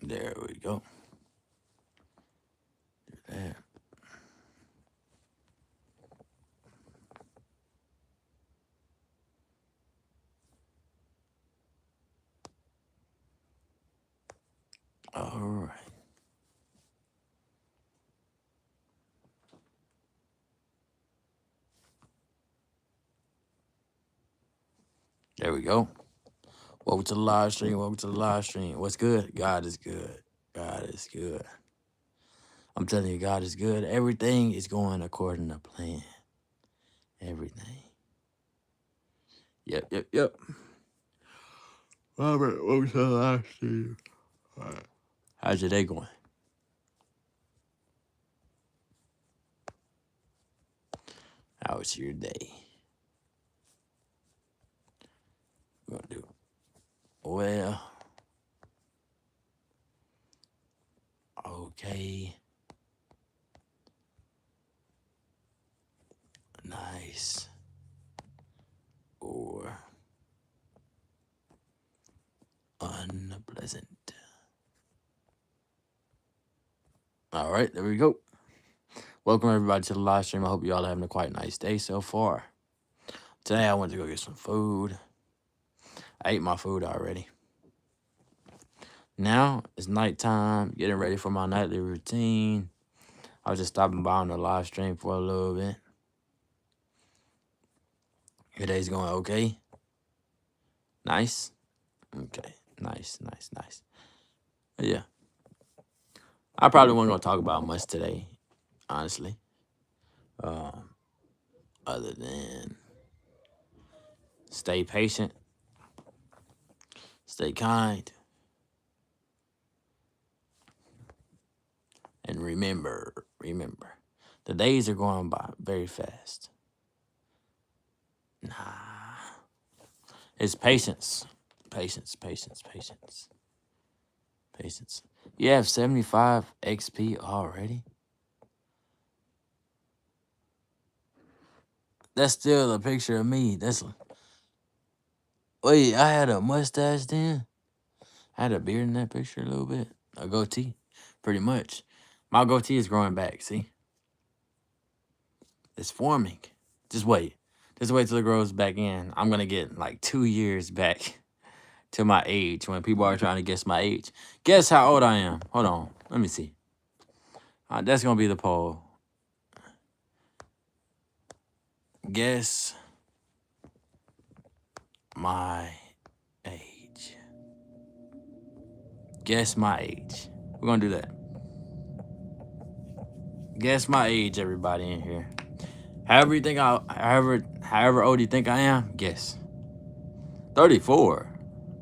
There we go. Do that. All right. There we go. Welcome to the live stream. Welcome to the live stream. What's good? God is good. God is good. I'm telling you, God is good. Everything is going according to plan. Everything. Yep. Robert, welcome to the live stream. All right. How's your day going? How was your day? We're gonna do well. Okay. Nice. Or unpleasant. All right, there we go. Welcome everybody to the live stream. I hope you all are having a quite nice day so far. Today I went to go get some food. I ate my food already. Now it's nighttime, getting ready for my nightly routine. I was just stopping by on the live stream for a little bit. Your day's going okay? Nice? Okay, nice. But yeah. I probably wasn't going to talk about much today, honestly. Other than stay patient, stay kind, and remember, the days are going by very fast. Nah. It's patience. Patience. You have 75 XP already? That's still a picture of me. Wait, I had a mustache then? I had a beard in that picture a little bit. A goatee, pretty much. My goatee is growing back, see? It's forming. Just wait till it grows back in. I'm going to get like 2 years back to my age when people are trying to guess my age. Guess how old I am. Hold on. Let me see. That's going to be the poll. Guess my age. Guess my age. We're going to do that. Guess my age, everybody in here. However old you think I am, guess. 34.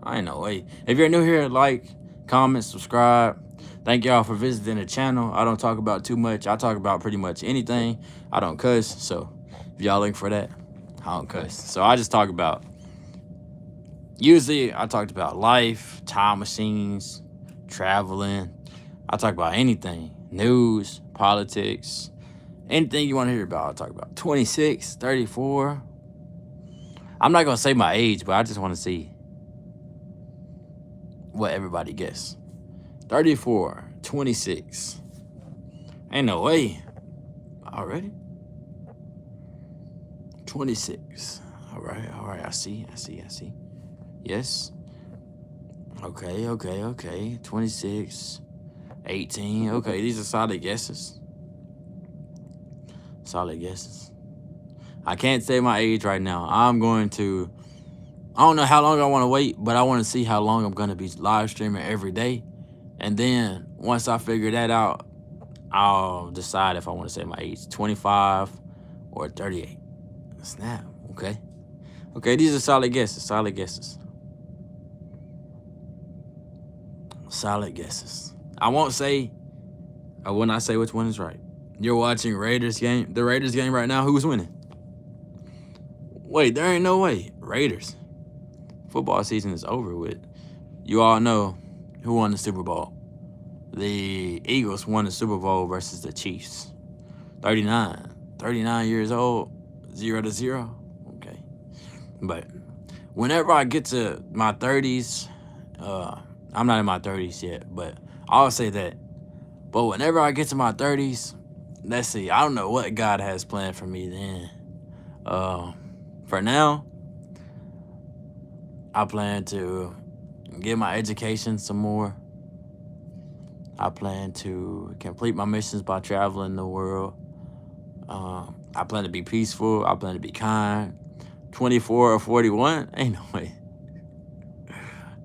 I ain't no way. If you're new here, like, comment, subscribe. Thank y'all for visiting the channel. I don't talk about too much. I talk about pretty much anything. I don't cuss, so if y'all looking for that, I don't cuss. So I just talk about, usually I talked about life, time machines, traveling. I talk about anything. News, politics, anything you want to hear about, I'll talk about. 26, 34. I'm not going to say my age, but I just want to see what everybody guess. 34, 26. Ain't no way. Already? 26. All right. I see. Yes. Okay. 26, 18. Okay, these are solid guesses. I can't say my age right now. I don't know how long I want to wait, but I want to see how long I'm going to be live streaming every day. And then once I figure that out, I'll decide if I want to say my age, 25 or 38. Snap, okay. Okay, these are solid guesses. I will not say which one is right. You're watching the Raiders game right now. Who's winning? Wait, there ain't no way. Raiders. Football season is over with. You all know who won the Super Bowl. The Eagles won the Super Bowl versus the Chiefs. 39 years old, 0-0. Okay. But whenever I get to my 30s, I'm not in my 30s yet, but I'll say that. But whenever I get to my 30s, let's see. I don't know what God has planned for me then. For now, I plan to get my education some more. I plan to complete my missions by traveling the world. I plan to be peaceful. I plan to be kind. 24 or 41? Ain't no way.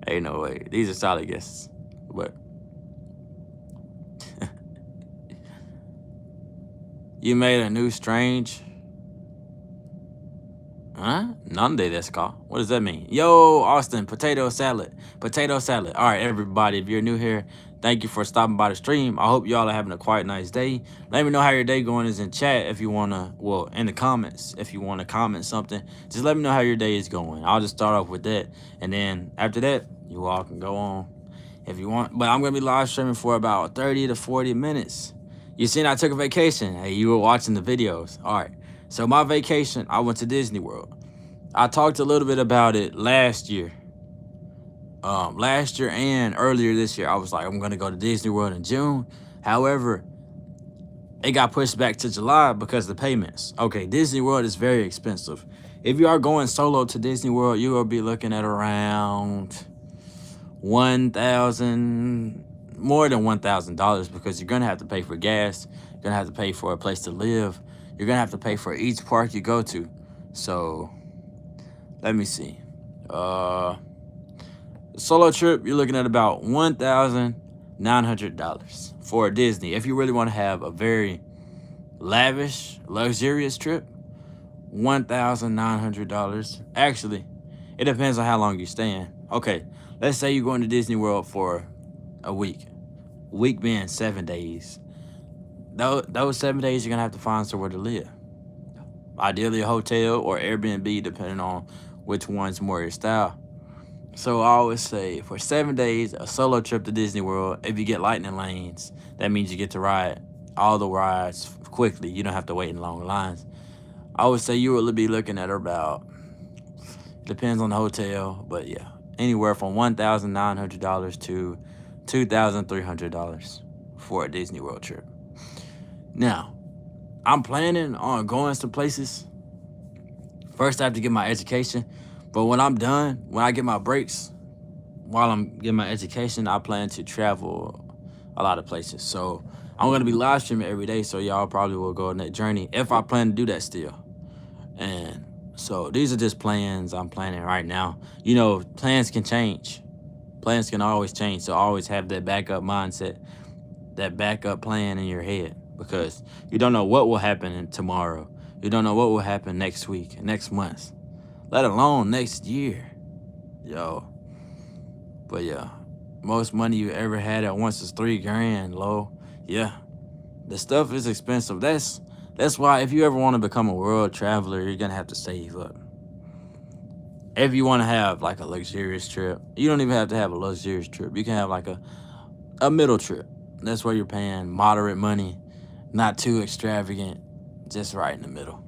Ain't no way. These are solid guesses. But you made a new strange. Huh? Nande desu ka? What does that mean? Yo, Austin, potato salad. Potato salad. All right, everybody, if you're new here, thank you for stopping by the stream. I hope y'all are having a quite nice day. Let me know how your day going is in chat if you want to, well, in the comments, if you want to comment something. Just let me know how your day is going. I'll just start off with that. And then after that, you all can go on if you want. But I'm going to be live streaming for about 30 to 40 minutes. You seen I took a vacation. Hey, you were watching the videos. All right. So my vacation, I went to Disney World. I talked a little bit about it last year. Last year and earlier this year, I was like, I'm going to go to Disney World in June. However, it got pushed back to July because of the payments. Okay, Disney World is very expensive. If you are going solo to Disney World, you will be looking at around $1,000, more than $1,000, because you're going to have to pay for gas. You're going to have to pay for a place to live. You're going to have to pay for each park you go to. So, let me see. Solo trip, you're looking at about $1,900 for Disney. If you really want to have a very lavish, luxurious trip, $1,900. Actually, it depends on how long you're staying. Okay, let's say you're going to Disney World for a week. Week being 7 days. Those 7 days, you're going to have to find somewhere to live. Ideally, a hotel or Airbnb, depending on which one's more your style. So I always say, for 7 days, a solo trip to Disney World, if you get lightning lanes, that means you get to ride all the rides quickly. You don't have to wait in long lines. I would say you will be looking at about, depends on the hotel, but yeah, anywhere from $1,900 to $2,300 for a Disney World trip. Now, I'm planning on going some places. First, I have to get my education. But when I'm done, when I get my breaks, while I'm getting my education, I plan to travel a lot of places. So I'm going to be live streaming every day, so y'all probably will go on that journey if I plan to do that still. And so these are just plans I'm planning right now. You know, plans can change. Plans can always change, so always have that backup mindset, that backup plan in your head, because you don't know what will happen tomorrow. You don't know what will happen next week, next month, let alone next year. Yo. But yeah, most money you ever had at once is $3 grand, low. Yeah. The stuff is expensive. That's why if you ever want to become a world traveler, you're going to have to save up. If you want to have like a luxurious trip, you don't even have to have a luxurious trip. You can have like a middle trip. That's where you're paying moderate money, not too extravagant, just right in the middle.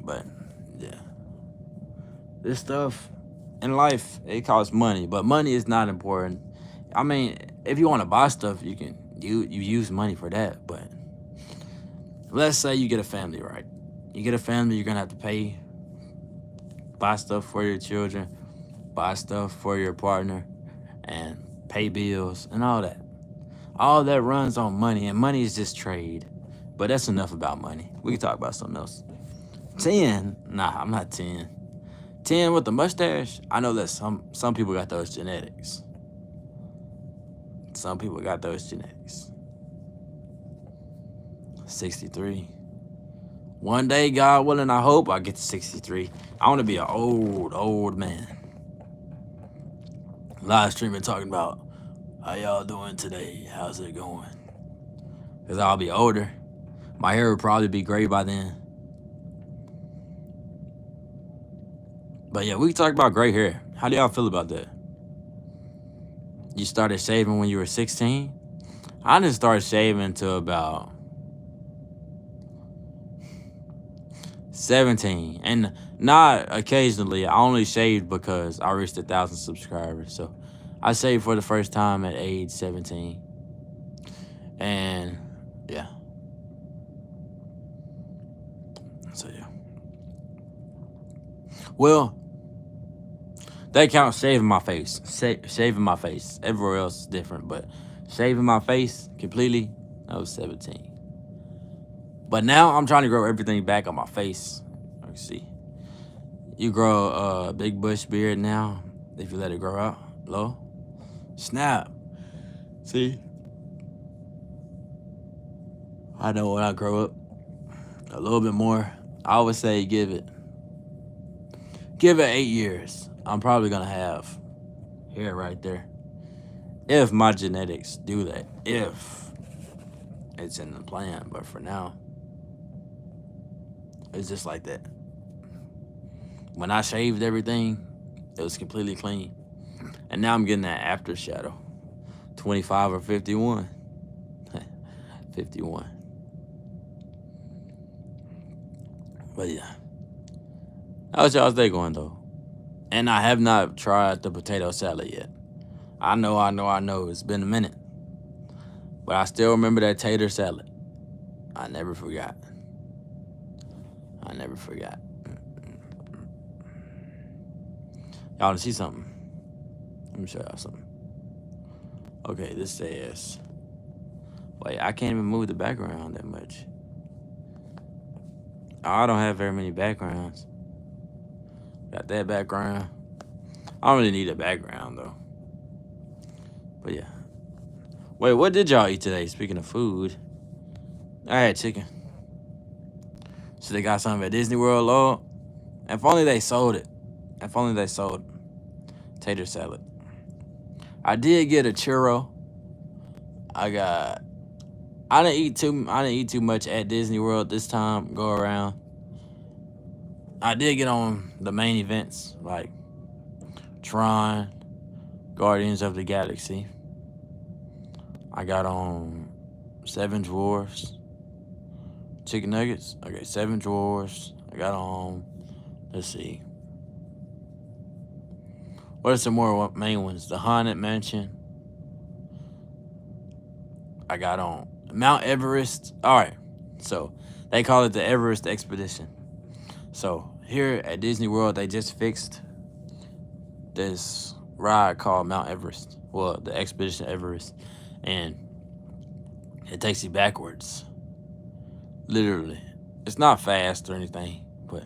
But yeah, this stuff in life, it costs money, but money is not important. I mean, if you want to buy stuff, you can you use money for that. But let's say you get a family, right? You get a family, you're gonna have to buy stuff for your children, buy stuff for your partner, and pay bills and all that. All that runs on money, and money is just trade. But that's enough about money. We can talk about something else. 10? Nah, I'm not 10. 10 with the mustache? I know that some people got those genetics. Some people got those genetics. 63. One day, God willing, I hope I get to 63. I want to be an old man. Live streaming talking about, how y'all doing today? How's it going? Because I'll be older. My hair would probably be gray by then. But yeah, we can talk about gray hair. How do y'all feel about that? You started shaving when you were 16? I didn't start shaving until about 17. And not occasionally. I only shaved because I reached 1,000 subscribers. So I saved for the first time at age 17. And yeah. So yeah. Well, that counts shaving my face. Shaving my face. Everywhere else is different, but shaving my face completely, I was 17. But now I'm trying to grow everything back on my face. Let's see. You grow a big bush beard now if you let it grow out low. Snap. See? I know when I grow up a little bit more, I always say give it 8 years. I'm probably gonna have hair right there. If my genetics do that. If it's in the plan. But for now, it's just like that. When I shaved everything, it was completely clean. And now I'm getting that after shadow. 25 or 51. 51. But yeah. How's y'all's day going though? And I have not tried the potato salad yet. I know. It's been a minute. But I still remember that tater salad. I never forgot. Y'all want to see something? Let me show y'all something. Okay, this says... Wait, I can't even move the background that much. I don't have very many backgrounds. Got that background. I don't really need a background, though. But yeah. Wait, what did y'all eat today? Speaking of food. I had chicken. So they got something at Disney World, Lord. If only they sold it. If only they sold tater salad. I did get a churro. I didn't eat too much at Disney World this time. Go around. I did get on the main events like Tron, Guardians of the Galaxy. I got on Seven Dwarfs, Chicken Nuggets. Okay, Seven Dwarfs. I got on. Let's see. What are some more main ones? The Haunted Mansion. I got on Mount Everest. All right. So they call it the Everest Expedition. So here at Disney World, they just fixed this ride called Mount Everest. Well, the Expedition Everest. And it takes you backwards. Literally. It's not fast or anything, but,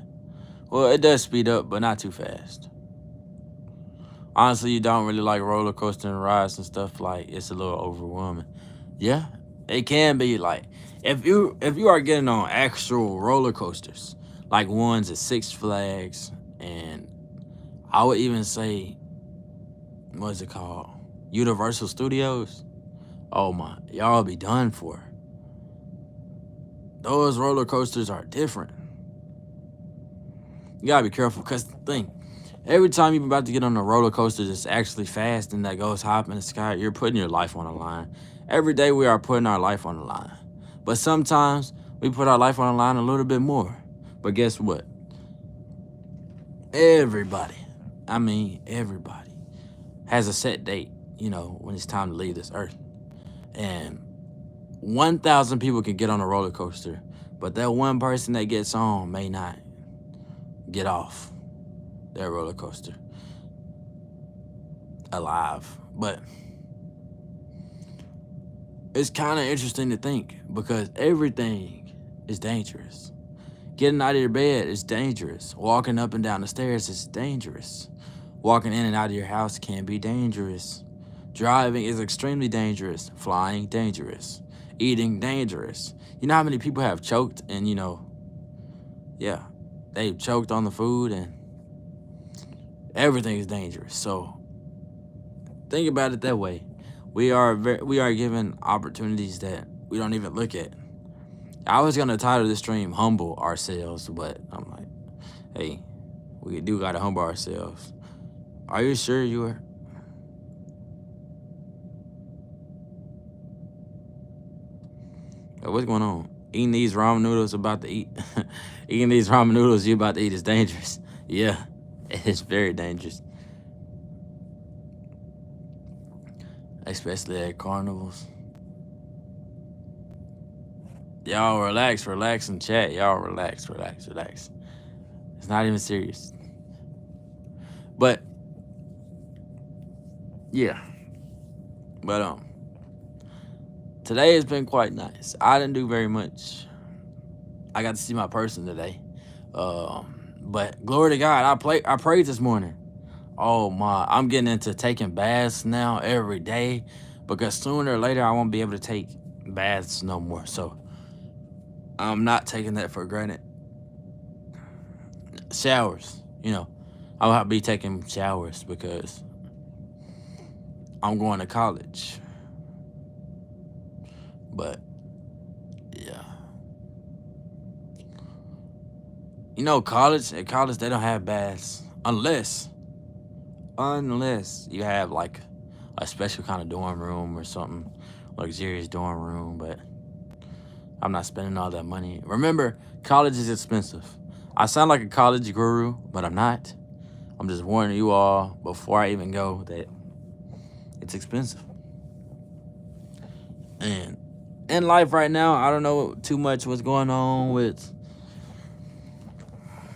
well, it does speed up, but not too fast. Honestly, you don't really like roller coaster and rides and stuff, like it's a little overwhelming. Yeah, it can be like if you are getting on actual roller coasters, like ones at Six Flags, and I would even say, what's it called? Universal Studios. Oh my, y'all be done for. Those roller coasters are different. You gotta be careful, cause think. Every time you're about to get on a roller coaster that's actually fast and that goes high up in the sky, you're putting your life on the line. Every day we are putting our life on the line. But sometimes we put our life on the line a little bit more. But guess what? Everybody has a set date, when it's time to leave this earth. And 1,000 people can get on a roller coaster, but that one person that gets on may not get off their roller coaster alive. But it's kind of interesting to think because everything is dangerous. Getting out of your bed is dangerous. Walking up and down the stairs is dangerous. Walking in and out of your house can be dangerous. Driving is extremely dangerous. Flying, dangerous. Eating, dangerous. You know how many people have choked and, they've choked on the food and everything is dangerous. So think about it that way. We are given opportunities that we don't even look at. I was gonna title this stream "Humble Ourselves," but I'm like, hey, we do gotta humble ourselves. Are you sure you are? What's going on? Eating these ramen noodles Eating these ramen noodles you about to eat is dangerous. Yeah, it's very dangerous. especially at carnivals. Y'all relax and chat. Y'all relax. It's not even serious. But yeah. But today has been quite nice. I didn't do very much. I got to see my person today. But glory to God, I prayed this morning. Oh my, I'm getting into taking baths now every day because sooner or later I won't be able to take baths no more. So I'm not taking that for granted. Showers, I'll be taking showers because I'm going to college. But yeah. At college they don't have baths unless you have like a special kind of dorm room or something, luxurious dorm room, but I'm not spending all that money. Remember, college is expensive. I sound like a college guru, but I'm not. I'm just warning you all before I even go that it's expensive. And in life right now, I don't know too much what's going on with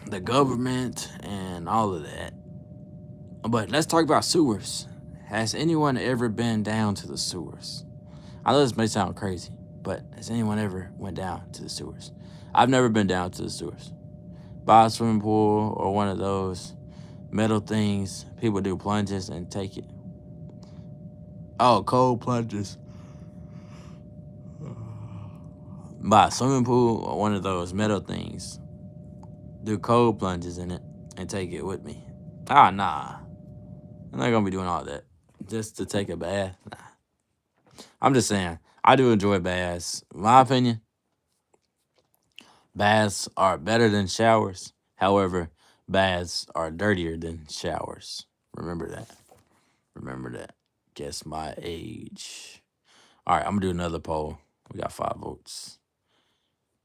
the government and all of that. But let's talk about sewers. Has anyone ever been down to the sewers? I know this may sound crazy, but has anyone ever went down to the sewers? I've never been down to the sewers. By a swimming pool or one of those metal things people do plunges and take it. Oh, cold plunges. By a swimming pool or one of those metal things. Do cold plunges in it and take it with me. Nah. I'm not gonna be doing all that just to take a bath. Nah. I'm just saying, I do enjoy baths. In my opinion, baths are better than showers. However, baths are dirtier than showers. Remember that. Guess my age. All right, I'm gonna do another poll. We got 5 votes.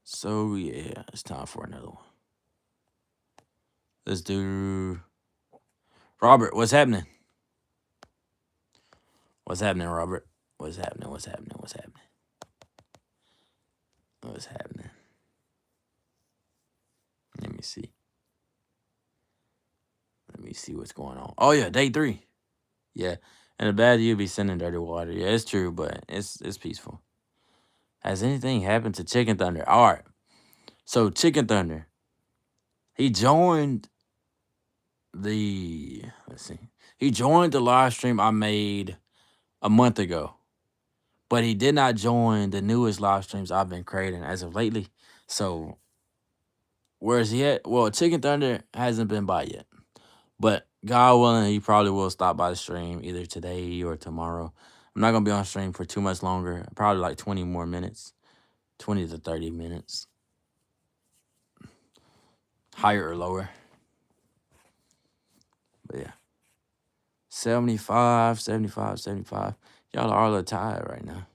So yeah, it's time for another one. Let's do Robert. What's happening? What's happening, Robert? What's happening? Let me see what's going on. Oh yeah, day 3. Yeah. And the bad you'll be sending dirty water. Yeah, it's true, but it's peaceful. Has anything happened to Chicken Thunder? All right. So Chicken Thunder, he joined the live stream I made a month ago. But he did not join the newest live streams I've been creating as of lately. So where is he at? Well, Chicken Thunder hasn't been by yet. But God willing, he probably will stop by the stream either today or tomorrow. I'm not going to be on stream for too much longer. Probably like 20 more minutes. 20 to 30 minutes. Higher or lower. But yeah. 75. Y'all are all tired right now.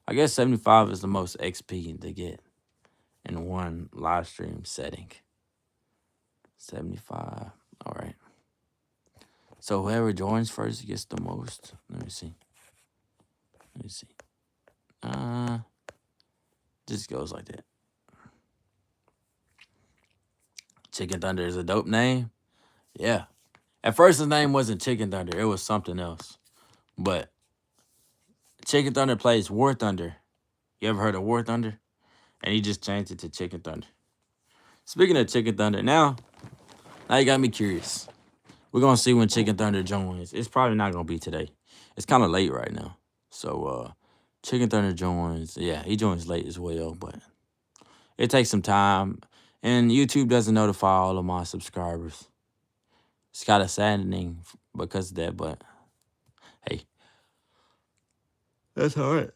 I guess 75 is the most XP to get in one live stream setting. 75. All right. So whoever joins first gets the most. Let me see. Just goes like that. Chicken Thunder is a dope name. Yeah. At first his name wasn't Chicken Thunder. It was something else. But Chicken Thunder plays War Thunder. You ever heard of War Thunder? And he just changed it to Chicken Thunder. Speaking of Chicken Thunder, now you got me curious. We're going to see when Chicken Thunder joins. It's probably not going to be today. It's kind of late right now. So, Chicken Thunder joins. Yeah, he joins late as well, but it takes some time. And YouTube doesn't notify all of my subscribers. It's kind of saddening because of that, but hey. That's all right.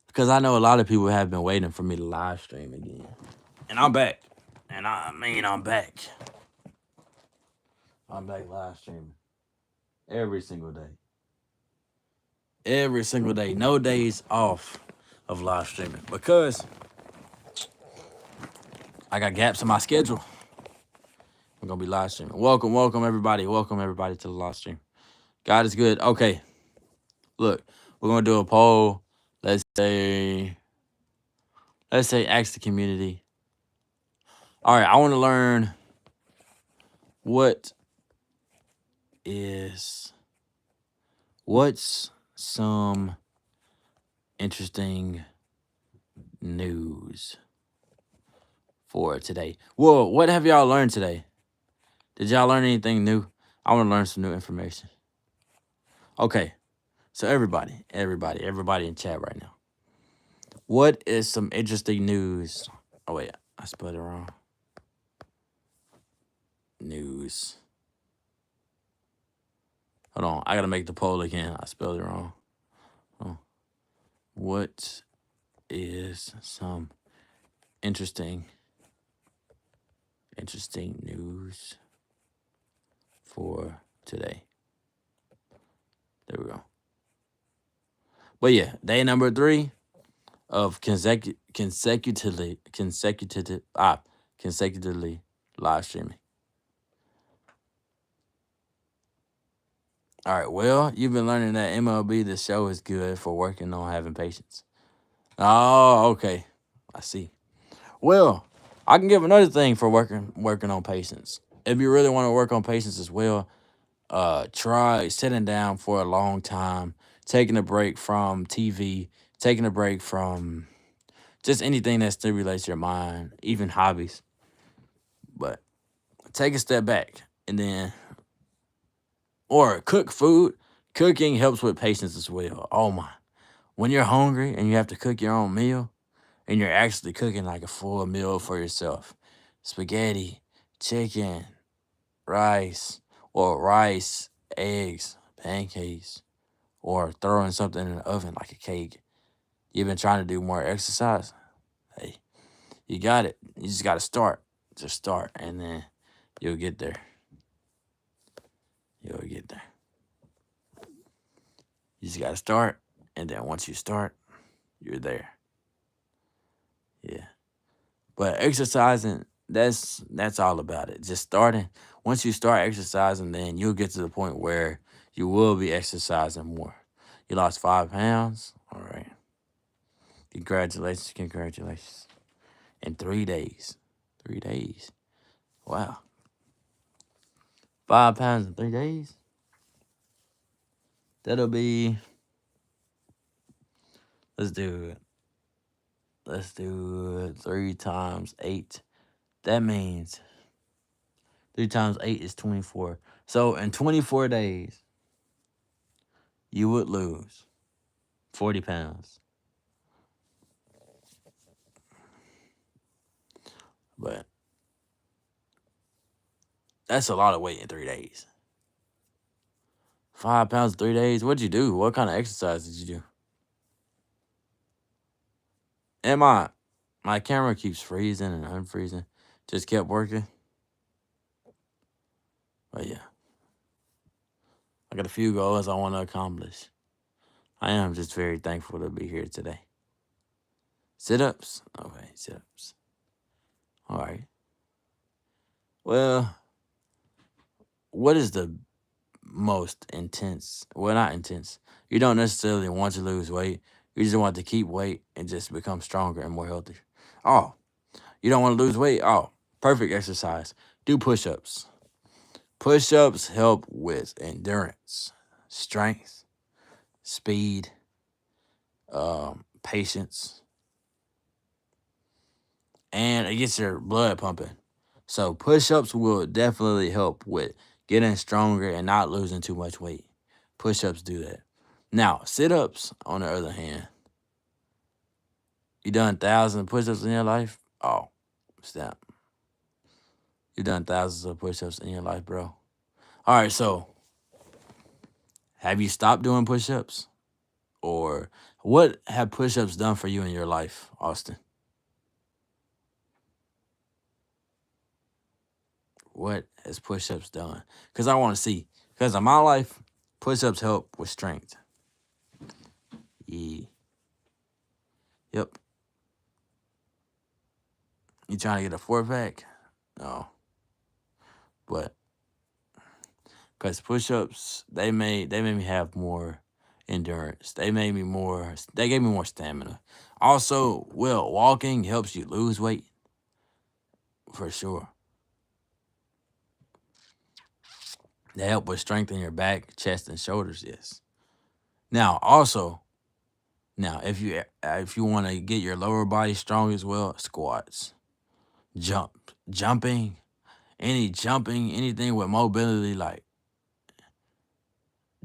Because I know a lot of people have been waiting for me to live stream again. And I'm back. And I'm back. I'm back live streaming. Every single day. No days off of live streaming. Because I got gaps in my schedule. I'm going to be live streaming. Welcome everybody. Welcome everybody to the live stream. God is good. Okay, look, we're gonna do a poll. Let's say, ask the community. All right, I want to learn what is what's some interesting news for today. Well, what have y'all learned today? Did y'all learn anything new? I want to learn some new information. Okay, so everybody in chat right now. What is some interesting news? Oh wait, I spelled it wrong. News. Hold on, I gotta make the poll again. I spelled it wrong. Oh. What is some interesting news for today? There we go. But yeah, day number 3 of consecutively live streaming. All right, well, you've been learning that MLB The Show is good for working on having patience. Oh, okay. I see. Well, I can give another thing for working on patience. If you really want to work on patience as well, try sitting down for a long time, taking a break from TV, taking a break from just anything that stimulates your mind, even hobbies. But take a step back and then, or cook food. Cooking helps with patience as well. Oh my. When you're hungry and you have to cook your own meal, and you're actually cooking like a full meal for yourself, spaghetti, chicken, rice, eggs, pancakes, or throwing something in the oven like a cake. You've been trying to do more exercise. Hey, you got it. You just got to start. Just start, and then you'll get there. You'll get there. You just got to start, and then once you start, you're there. Yeah. But exercising, that's all about it. Just starting. Once you start exercising, then you'll get to the point where you will be exercising more. You lost 5 pounds. All right. Congratulations. In 3 days. 3 days. Wow. 5 pounds in 3 days? That'll be, let's do it 3 times 8. That means 3 times 8 is 24. So in 24 days, you would lose 40 pounds. But that's a lot of weight in 3 days. 5 pounds in 3 days? What'd you do? What kind of exercise did you do? And my camera keeps freezing and unfreezing. Just kept working. But yeah. I got a few goals I want to accomplish. I am just very thankful to be here today. Sit-ups? Okay, sit-ups. All right. Well, what is the most intense? Well, not intense. You don't necessarily want to lose weight. You just want to keep weight and just become stronger and more healthy. Oh, you don't want to lose weight? Oh, perfect exercise. Do push-ups. Push-ups help with endurance, strength, speed, patience, and it gets your blood pumping. So push-ups will definitely help with getting stronger and not losing too much weight. Push-ups do that. Now, sit-ups, on the other hand, you done thousands of push-ups in your life? Oh, snap. You done thousands of push-ups in your life, bro. All right, so have you stopped doing push-ups? Or what have push-ups done for you in your life, Austin? What has push-ups done? Because I want to see. Because in my life, push-ups help with strength. Yeah. Yep. You trying to get a 4-pack? No. But Cause push-ups, they made me have more endurance. They gave me more stamina. Also, well, walking helps you lose weight for sure. They help with strengthening your back, chest, and shoulders. Yes. Now, also, now if you want to get your lower body strong as well, squats, jumping, anything with mobility, like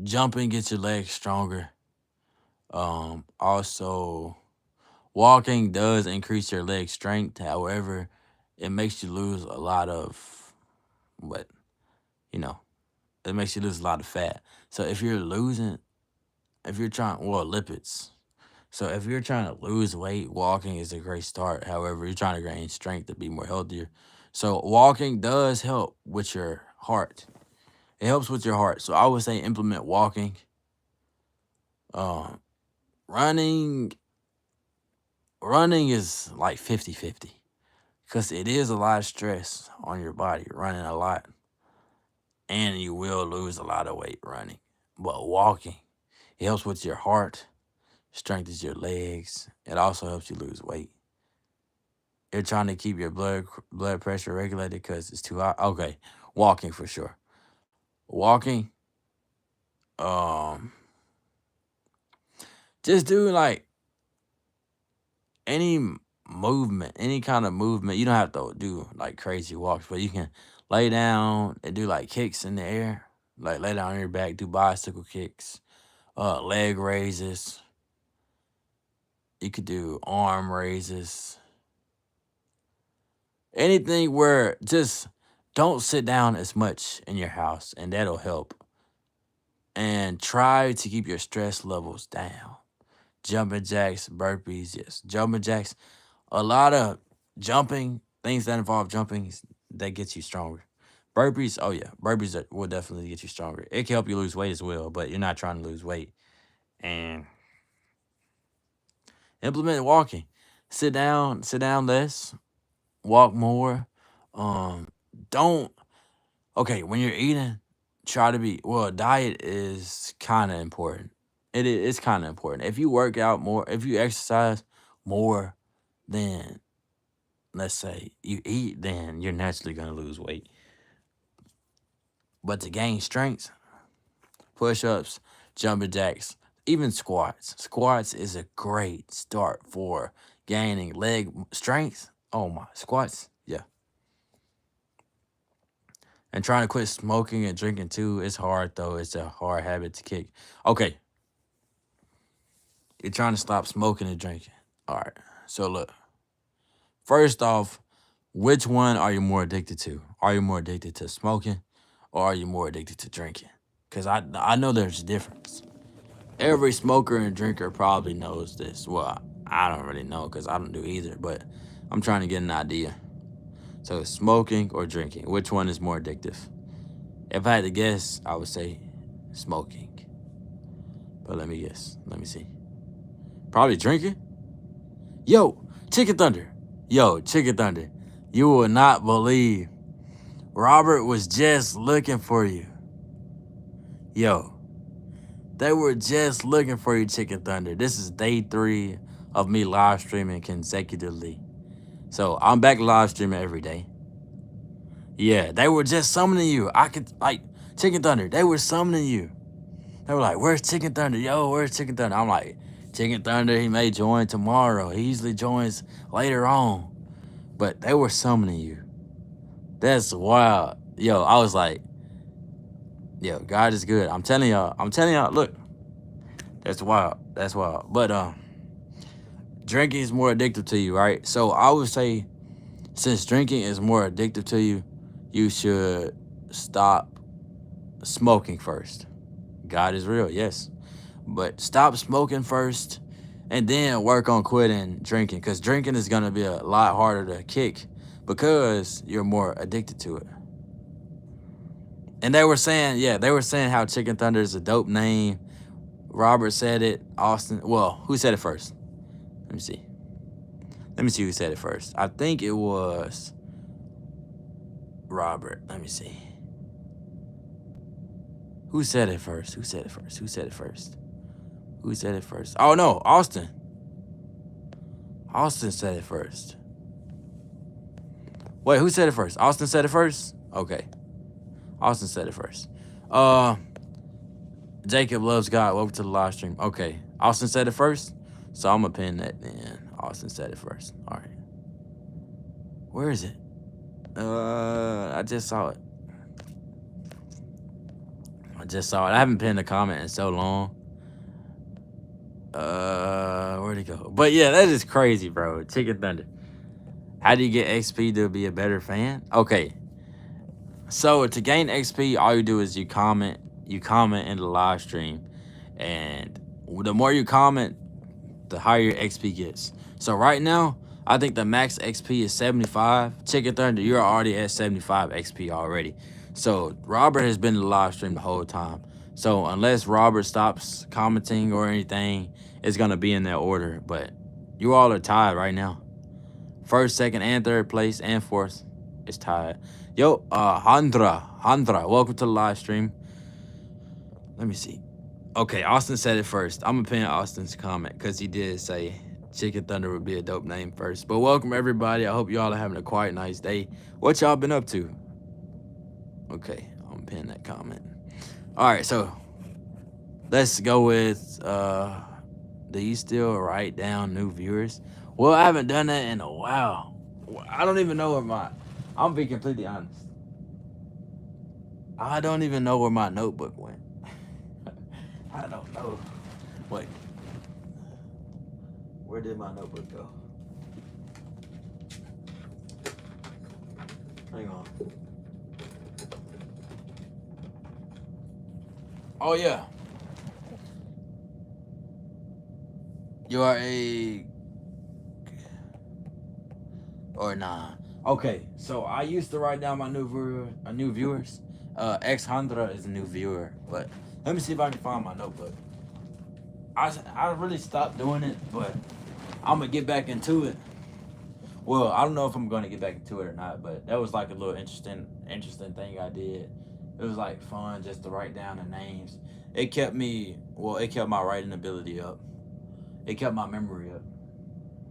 jumping gets your legs stronger. Also, walking does increase your leg strength. However, it makes you lose a lot of what you know. It makes you lose a lot of fat. So if you're trying, well, lipids. So if you're trying to lose weight, walking is a great start. However, you're trying to gain strength to be more healthier. So walking does help with your heart. It helps with your heart. So I would say implement walking. Um, running, running is like 50-50 because it is a lot of stress on your body running a lot, and you will lose a lot of weight running. But walking, it helps with your heart, strengthens your legs. It also helps you lose weight. You're trying to keep your blood pressure regulated because it's too high. Okay, walking for sure. Walking, um, just do like any movement, any kind of movement. You don't have to do like crazy walks, but you can lay down and do like kicks in the air, like lay down on your back, do bicycle kicks, leg raises. You could do arm raises, anything where just don't sit down as much in your house, and that'll help. And try to keep your stress levels down. Jumping jacks, burpees, yes. Jumping jacks, a lot of jumping, things that involve jumping, that gets you stronger. Burpees, oh yeah, will definitely get you stronger. It can help you lose weight as well, but you're not trying to lose weight. And implement walking. Sit down less, walk more. Um, don't Okay, when you're eating, try to be well. Diet is kind of important. It's kind of important. If you work out more, if you exercise more than let's say you eat, then you're naturally gonna lose weight. But to gain strength, push-ups, jumping jacks, even squats. Squats is a great start for gaining leg strength. Oh my, squats, yeah. And trying to quit smoking and drinking too, it's hard though. It's a hard habit to kick. Okay, you're trying to stop smoking and drinking. All right. So look, first off, which one are you more addicted to? Are you more addicted to smoking, or are you more addicted to drinking? Because I know there's a difference. Every smoker and drinker probably knows this. Well, I don't really know because I don't do either, but I'm trying to get an idea. So smoking or drinking, which one is more addictive? If I had to guess, I would say smoking. But let me guess. Let me see. Probably drinking? Yo, Chicken Thunder. Yo, Chicken Thunder. You will not believe. Robert was just looking for you. Yo, they were just looking for you, Chicken Thunder. This is day 3 of me live streaming consecutively. So I'm back live streaming every day. Yeah, they were just summoning you. I could, like, Chicken Thunder, they were summoning you. They were like, where's Chicken Thunder? Yo, where's Chicken Thunder? I'm like, Chicken Thunder, he may join tomorrow. He usually joins later on. But they were summoning you. That's wild. Yo, I was like, yo, God is good. I'm telling y'all, look, that's wild. That's wild. But drinking is more addictive to you, right? So I would say, since drinking is more addictive to you, you should stop smoking first. God is real, yes. But stop smoking first and then work on quitting drinking, because drinking is going to be a lot harder to kick because you're more addicted to it. And they were saying how Chicken Thunder is a dope name. Robert said it. Austin, well, who said it first? Let me see. Let me see who said it first. I think it was Robert. Let me see. Who said it first? Who said it first? Who said it first? Who said it first? Oh no, Austin. Austin said it first. Wait, who said it first? Austin said it first? Okay. Austin said it first. Jacob loves God. Welcome to the live stream. Okay. Austin said it first. So I'm gonna pin that then. Austin said it first. Alright. Where is it? I just saw it. I haven't pinned a comment in so long. Where'd it go? But yeah, that is crazy, bro. Chicken Thunder. How do you get XP to be a better fan? Okay. So to gain XP, all you do is you comment in the live stream, and the more you comment, the higher your XP gets. So right now, I think the max XP is 75. Chicken Thunder, you're already at 75 XP already. So Robert has been in the live stream the whole time. So unless Robert stops commenting or anything, it's gonna be in that order. But you all are tied right now. First, second, and third place, and fourth is tied. Yo, Handra, welcome to the live stream. Let me see. Okay, Austin said it first. I'm gonna pin Austin's comment because he did say Chicken Thunder would be a dope name first. But welcome everybody. I hope y'all are having a quiet, nice day. What y'all been up to? Okay, I'm gonna pin that comment. All right, so let's go with do you still write down new viewers? Well, I haven't done that in a while. I don't even know where I'm gonna be completely honest. I don't even know where my notebook went. I don't know. Wait. Where did my notebook go? Hang on. Oh, yeah. You are a... Or nah. Okay, so I used to write down my new viewers. X Hundra is a new viewer, but let me see if I can find my notebook. I really stopped doing it, but I'm gonna get back into it. Well, I don't know if I'm gonna get back into it or not, but that was like a little interesting thing I did. It was like fun just to write down the names. It kept my writing ability up. It kept my memory up.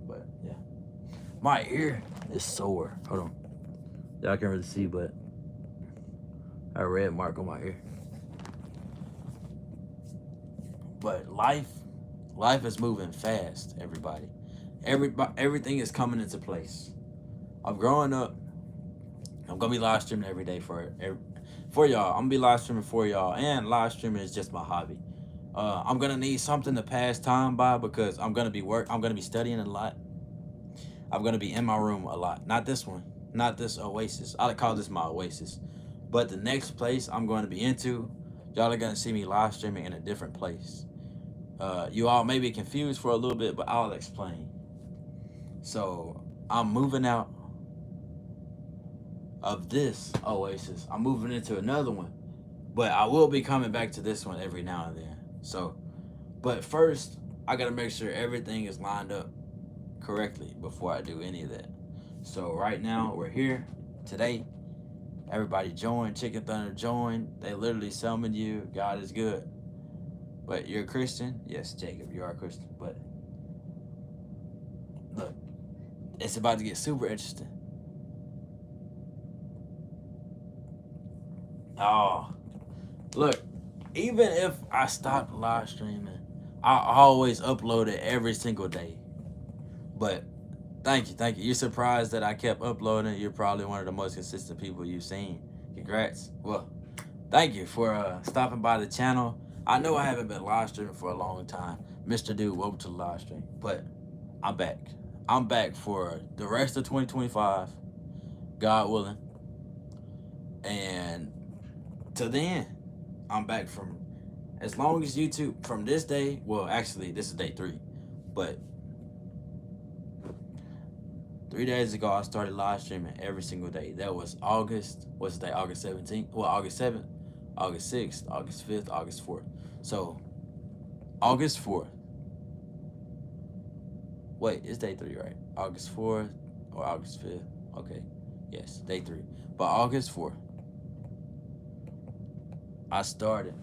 But yeah, my ear is sore. Hold on, y'all can't really see, but a red mark on my ear. But life is moving fast, everybody. Everything is coming into place. I'm growing up. I'm gonna be live streaming every day for y'all. I'm gonna be live streaming for y'all, and live streaming is just my hobby. I'm gonna need something to pass time by because I'm gonna be studying a lot. I'm gonna be in my room a lot. Not this one. Not this oasis. I call this my oasis. But the next place I'm going to be into, y'all are gonna see me live streaming in a different place. You all may be confused for a little bit, but I'll explain. So I'm moving out of this oasis. I'm moving into another one, but I will be coming back to this one every now and then. So, but first I gotta make sure everything is lined up correctly before I do any of that. So right now we're here today. Everybody join. Chicken Thunder join. They literally summoned you. God is good. But you're a Christian? Yes, Jacob, you are a Christian. But look, it's about to get super interesting. Oh, look, even if I stopped live streaming, I always upload it every single day. But thank you. You're surprised that I kept uploading. You're probably one of the most consistent people you've seen. Congrats. Well, thank you for stopping by the channel. I know I haven't been live streaming for a long time. Mr. Dude, welcome to the live stream. But I'm back. I'm back for the rest of 2025, God willing. And till then, I'm back from as long as YouTube from this day. Well, actually, this is day 3. But 3 days ago, I started live streaming every single day. That was August. What's the day? August 17th. Well, August 7th, August 6th, August 5th, August 4th. So, August 4th. Wait, it's day 3, right? August 4th or August 5th? Okay. Yes, day 3. But August 4th, I started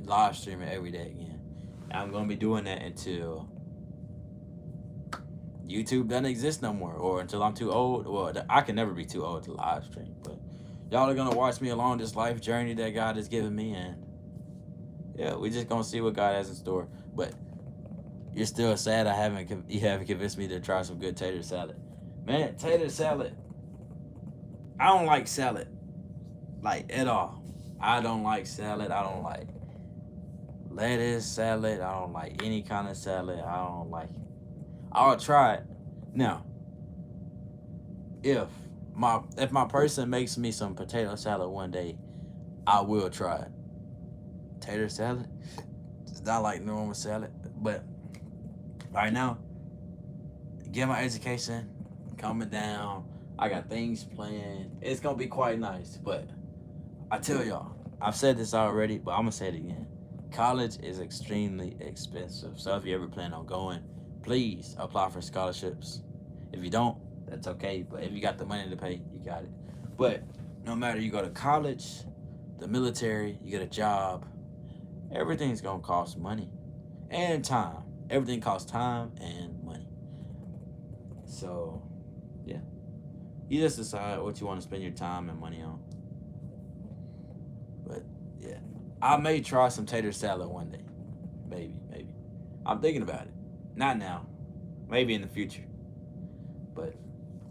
live streaming every day again. And I'm gonna be doing that until YouTube doesn't exist no more, or until I'm too old. Well, I can never be too old to live stream, but y'all are gonna watch me along this life journey that God has given me, and yeah, we just gonna see what God has in store. But you're still sad you haven't convinced me to try some good tater salad. Man, tater salad. I don't like salad like at all. I don't like salad. I don't like lettuce salad. I don't like any kind of salad. I don't like it. I'll try it. Now, if my person makes me some potato salad one day, I will try it. Tater salad, it's not like normal salad, but right now, get my education coming down. I got things planned. It's gonna be quite nice, but I tell y'all, I've said this already, but I'm gonna say it again. College is extremely expensive. So if you ever plan on going, please apply for scholarships. If you don't, that's okay. But if you got the money to pay, you got it. But no matter you go to college, the military, you get a job, everything's gonna cost money and time. Everything costs time and money. So yeah, you just decide what you want to spend your time and money on. But yeah, I may try some tater salad one day. Maybe. I'm thinking about it. Not now. Maybe in the future. But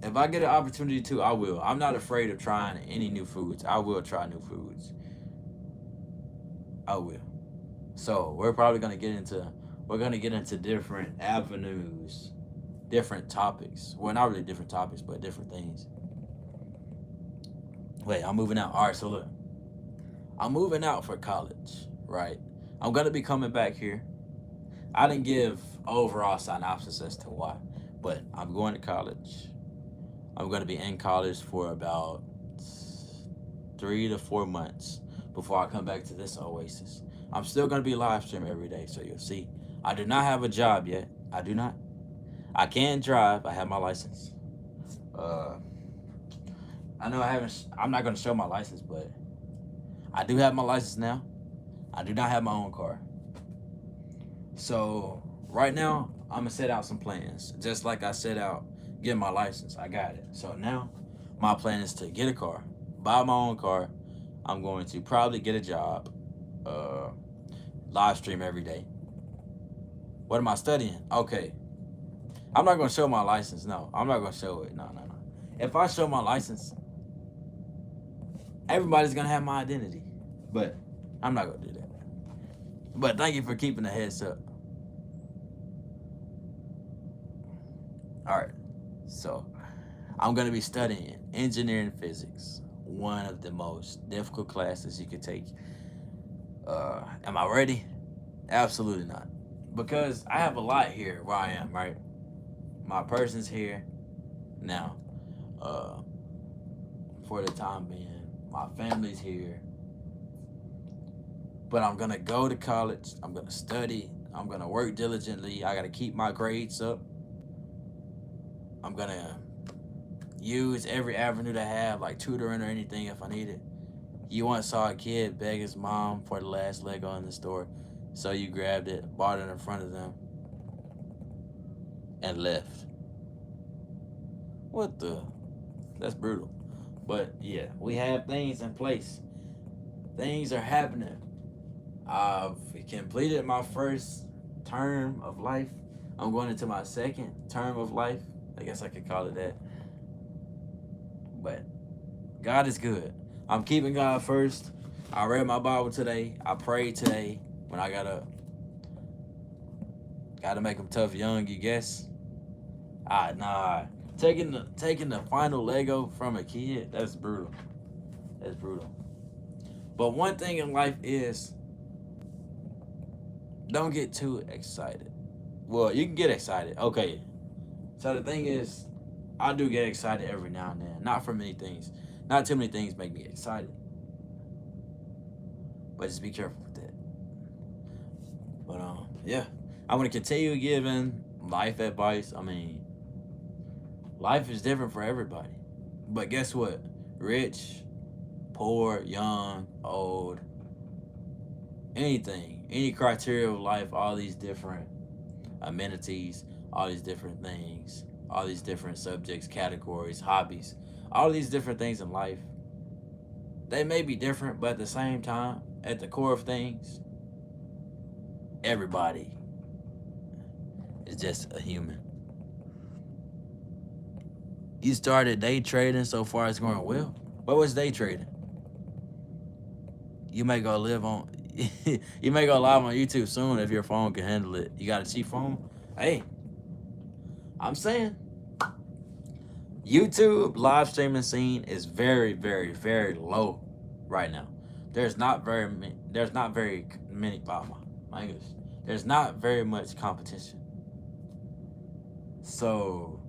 if I get an opportunity to, I will. I'm not afraid of trying any new foods. I will try new foods. I will. So we're gonna get into different avenues, different topics. Well, not really different topics, but different things. Wait, I'm moving out. All right, so look, I'm moving out for college, right? I'm gonna be coming back here. I didn't give overall synopsis as to why, but I'm going to college. I'm gonna be in college for about 3 to 4 months before I come back to this oasis. I'm still gonna be live streaming every day, so you'll see. I do not have a job yet. I do not. I can drive. I have my license. Uh, I know I haven't. I'm not gonna show my license, but I do have my license now. I do not have my own car. So right now, I'm gonna set out some plans. Just like I set out getting my license, I got it. So now, my plan is to get a car, buy my own car. I'm going to probably get a job, uh, live stream every day. What am I studying? Okay, I'm not gonna show my license. No, I'm not gonna show it. No. If I show my license, everybody's gonna have my identity. But I'm not gonna do that. But thank you for keeping the heads up. All right, so I'm gonna be studying engineering physics, one of the most difficult classes you could take. Am I ready? Absolutely not, because I have a lot here where I am. Right, my person's here now. Uh, for the time being, my family's here. But I'm gonna go to college. I'm gonna study. I'm gonna work diligently. I gotta keep my grades up. I'm gonna use every avenue to have, like tutoring or anything if I need it. You once saw a kid beg his mom for the last Lego in the store, so you grabbed it, bought it in front of them, and left. What the? That's brutal. But yeah, we have things in place. Things are happening. I've completed my first term of life. I'm going into my second term of life. I guess I could call it that. But God is good. I'm keeping God first. I read my Bible today. I prayed today when I got up. Got to make them tough young, you guess. Nah. Taking the final Lego from a kid, that's brutal. That's brutal. But one thing in life is, don't get too excited. Well, you can get excited. Okay. So the thing is, I do get excited every now and then. Not for many things. Not too many things make me excited. But just be careful with that. But yeah. I'm gonna continue giving life advice. I mean, life is different for everybody. But guess what? Rich, poor, young, old, anything, any criteria of life, all these different amenities, all these different things, all these different subjects, categories, hobbies, all these different things in life, they may be different, but at the same time, at the core of things, everybody is just a human. You started day trading, so far it's going well. What was day trading? You may go live on you may go live on YouTube soon if your phone can handle it. You got a cheap phone? Hey, I'm saying YouTube live streaming scene is very, very, very low right now. There's not very many my English. There's not very much competition. So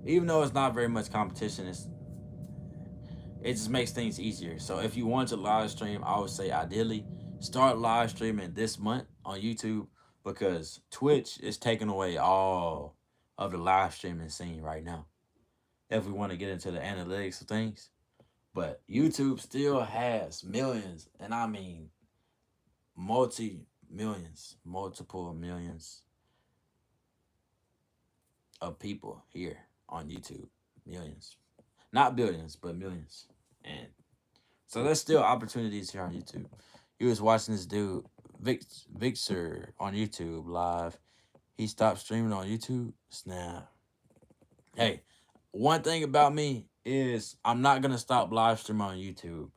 even though it's not very much competition, it just makes things easier. So if you want to live stream, I would say ideally start live streaming this month on YouTube, because Twitch is taking away all of the live streaming scene right now. If we want to get into the analytics of things, but YouTube still has millions, and I mean multiple millions of people here on YouTube. Millions. Not billions, but millions. And so there's still opportunities here on YouTube. You was watching this dude, Victor, on YouTube live. He stopped streaming on YouTube. Snap. Hey, one thing about me is I'm not gonna stop live streaming on YouTube.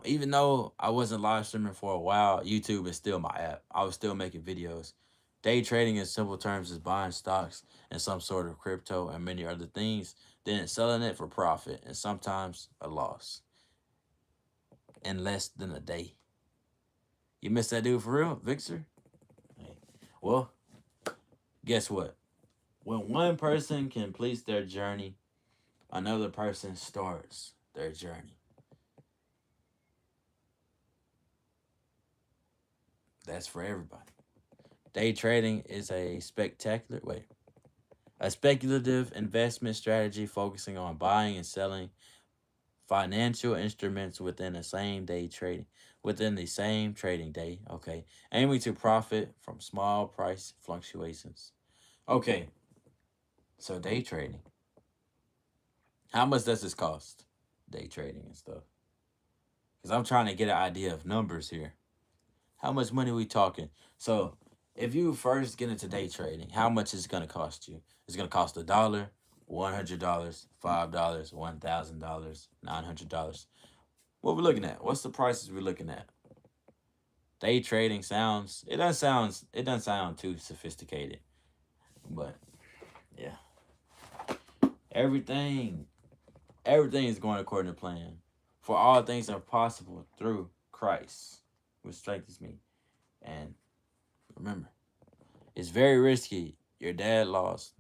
Even though I wasn't live streaming for a while, YouTube is still my app. I was still making videos. Day trading in simple terms is buying stocks and some sort of crypto and many other things, then selling it for profit and sometimes a loss in less than a day. You missed that dude for real, Victor? Hey. Well, guess what? When one person completes their journey, another person starts their journey. That's for everybody. Day trading is a speculative investment strategy focusing on buying and selling financial instruments within the same trading day, okay, aiming to profit from small price fluctuations. Okay, so day trading. How much does this cost? Day trading and stuff. Because I'm trying to get an idea of numbers here. How much money are we talking? So if you first get into day trading, how much is it gonna cost you? It's gonna cost $1, $100, $5, $1,000, $900. What we're looking at? What's the prices we're looking at? Day trading sounds it doesn't sound too sophisticated. But yeah. Everything everything is going according to plan. For all things are possible through Christ, which strengthens me. And remember, it's very risky. Your dad lost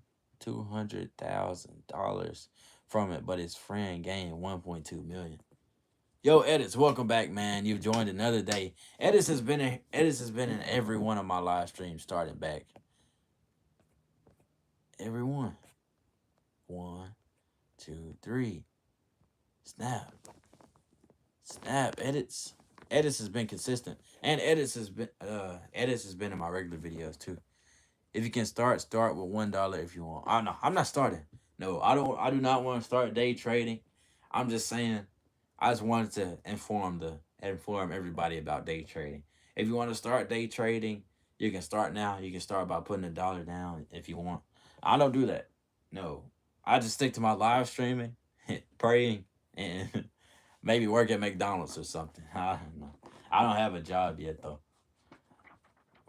$200,000 from it, but his friend gained 1.2 million. Yo, Edits, welcome back, man. You've joined another day. Edits has been in every one of my live streams starting back. Every one. 1, 2, 3. Snap. Edits. Edits has been consistent. And Edits has been in my regular videos too. If you can start with $1 if you want. I know I'm not starting. No, I do not want to start day trading. I'm just saying I just wanted to inform everybody about day trading. If you want to start day trading, you can start now. You can start by putting $1 down if you want. I don't do that. No. I just stick to my live streaming, praying, and maybe work at McDonald's or something. I don't know. I don't have a job yet though.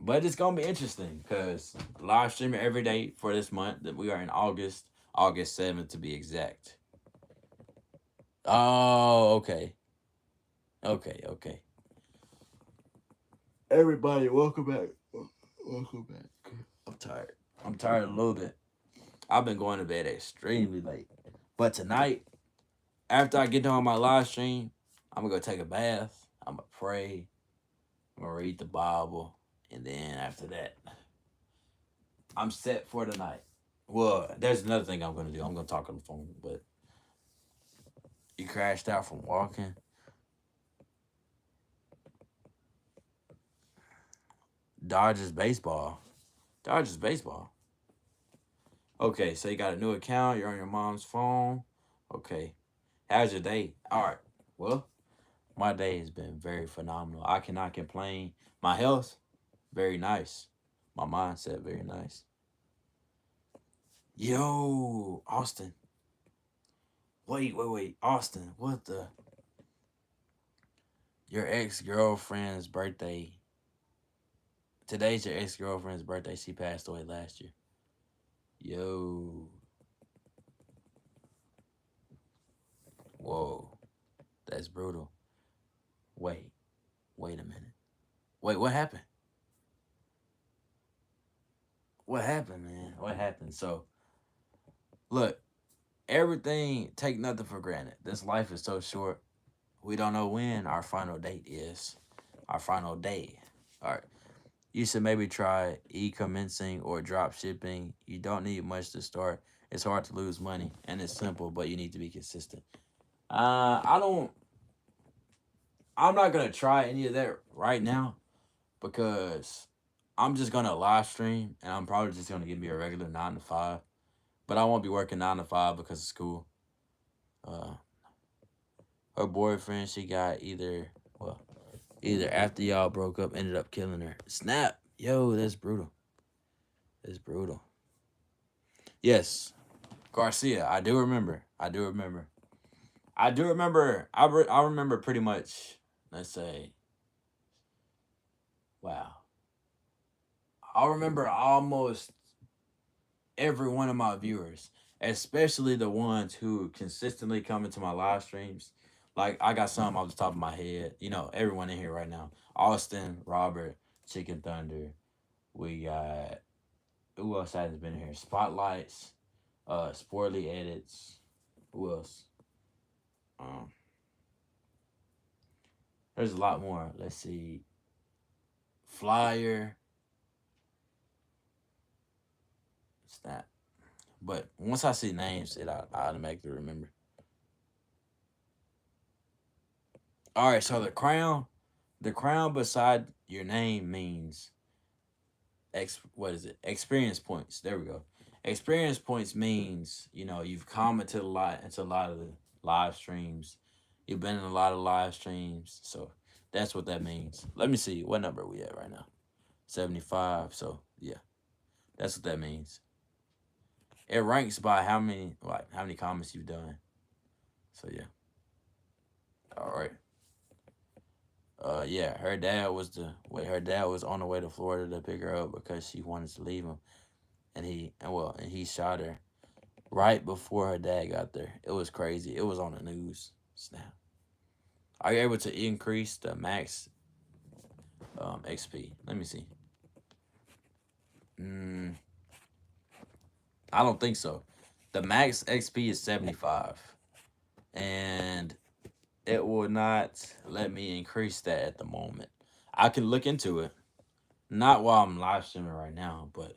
But it's gonna be interesting because live streaming every day for this month that we are in August 7th to be exact. Oh, okay. Okay. Everybody, welcome back. Welcome back. I'm tired. I'm tired a little bit. I've been going to bed extremely late. But tonight, after I get done with my live stream, I'm gonna go take a bath. I'm gonna pray. I'm gonna read the Bible. And then after that, I'm set for the night. Well, there's another thing I'm gonna do. I'm gonna talk on the phone, but you crashed out from walking. Dodgers baseball. Dodgers baseball. Okay, so you got a new account. You're on your mom's phone. Okay. How's your day? All right. Well, my day has been very phenomenal. I cannot complain. My health, very nice. My mindset, very nice. Yo, Austin. Wait. Austin, what the? Your ex girlfriend's birthday. Today's your ex girlfriend's birthday. She passed away last year. Yo. Whoa. That's brutal. Wait. Wait a minute. Wait, what happened? What happened, man? What happened? So, look, everything, take nothing for granted. This life is so short. We don't know when our final date is. Our final day. All right. You should maybe try e-commencing or drop shipping. You don't need much to start. It's hard to lose money and it's simple, but you need to be consistent. I don't. I'm not gonna try any of that right now because I'm just gonna live stream and I'm probably just gonna give me a regular 9 to 5. But I won't be working 9 to 5 because of school. Uh, her boyfriend, she got either after y'all broke up, ended up killing her. Snap, yo, that's brutal. That's brutal. Yes, Garcia, I do remember. I do remember. I do remember. I remember pretty much. Let's say, wow. I remember almost every one of my viewers, especially the ones who consistently come into my live streams. Like I got some off the top of my head. You know, everyone in here right now. Austin, Robert, Chicken Thunder. We got who else hasn't been here? Spotlights, Sportly Edits. Who else? Um, there's a lot more. Let's see. Flyer. Snap. But once I see names, I automatically remember. All right, so the crown beside your name means what is it? Experience points. There we go. Experience points means you've commented a lot into a lot of the live streams. You've been in a lot of live streams, so that's what that means. Let me see what number are we at right now. 75. So yeah, that's what that means. It ranks by how many comments you've done. So yeah. All right. Yeah, her dad was on the way to Florida to pick her up because she wanted to leave him, and he shot her right before her dad got there. It was crazy. It was on the news. Snap. Are you able to increase the max XP? Let me see. Mm, I don't think so. The max XP is 75, and it will not let me increase that at the moment. I can look into it. Not while I'm live streaming right now, but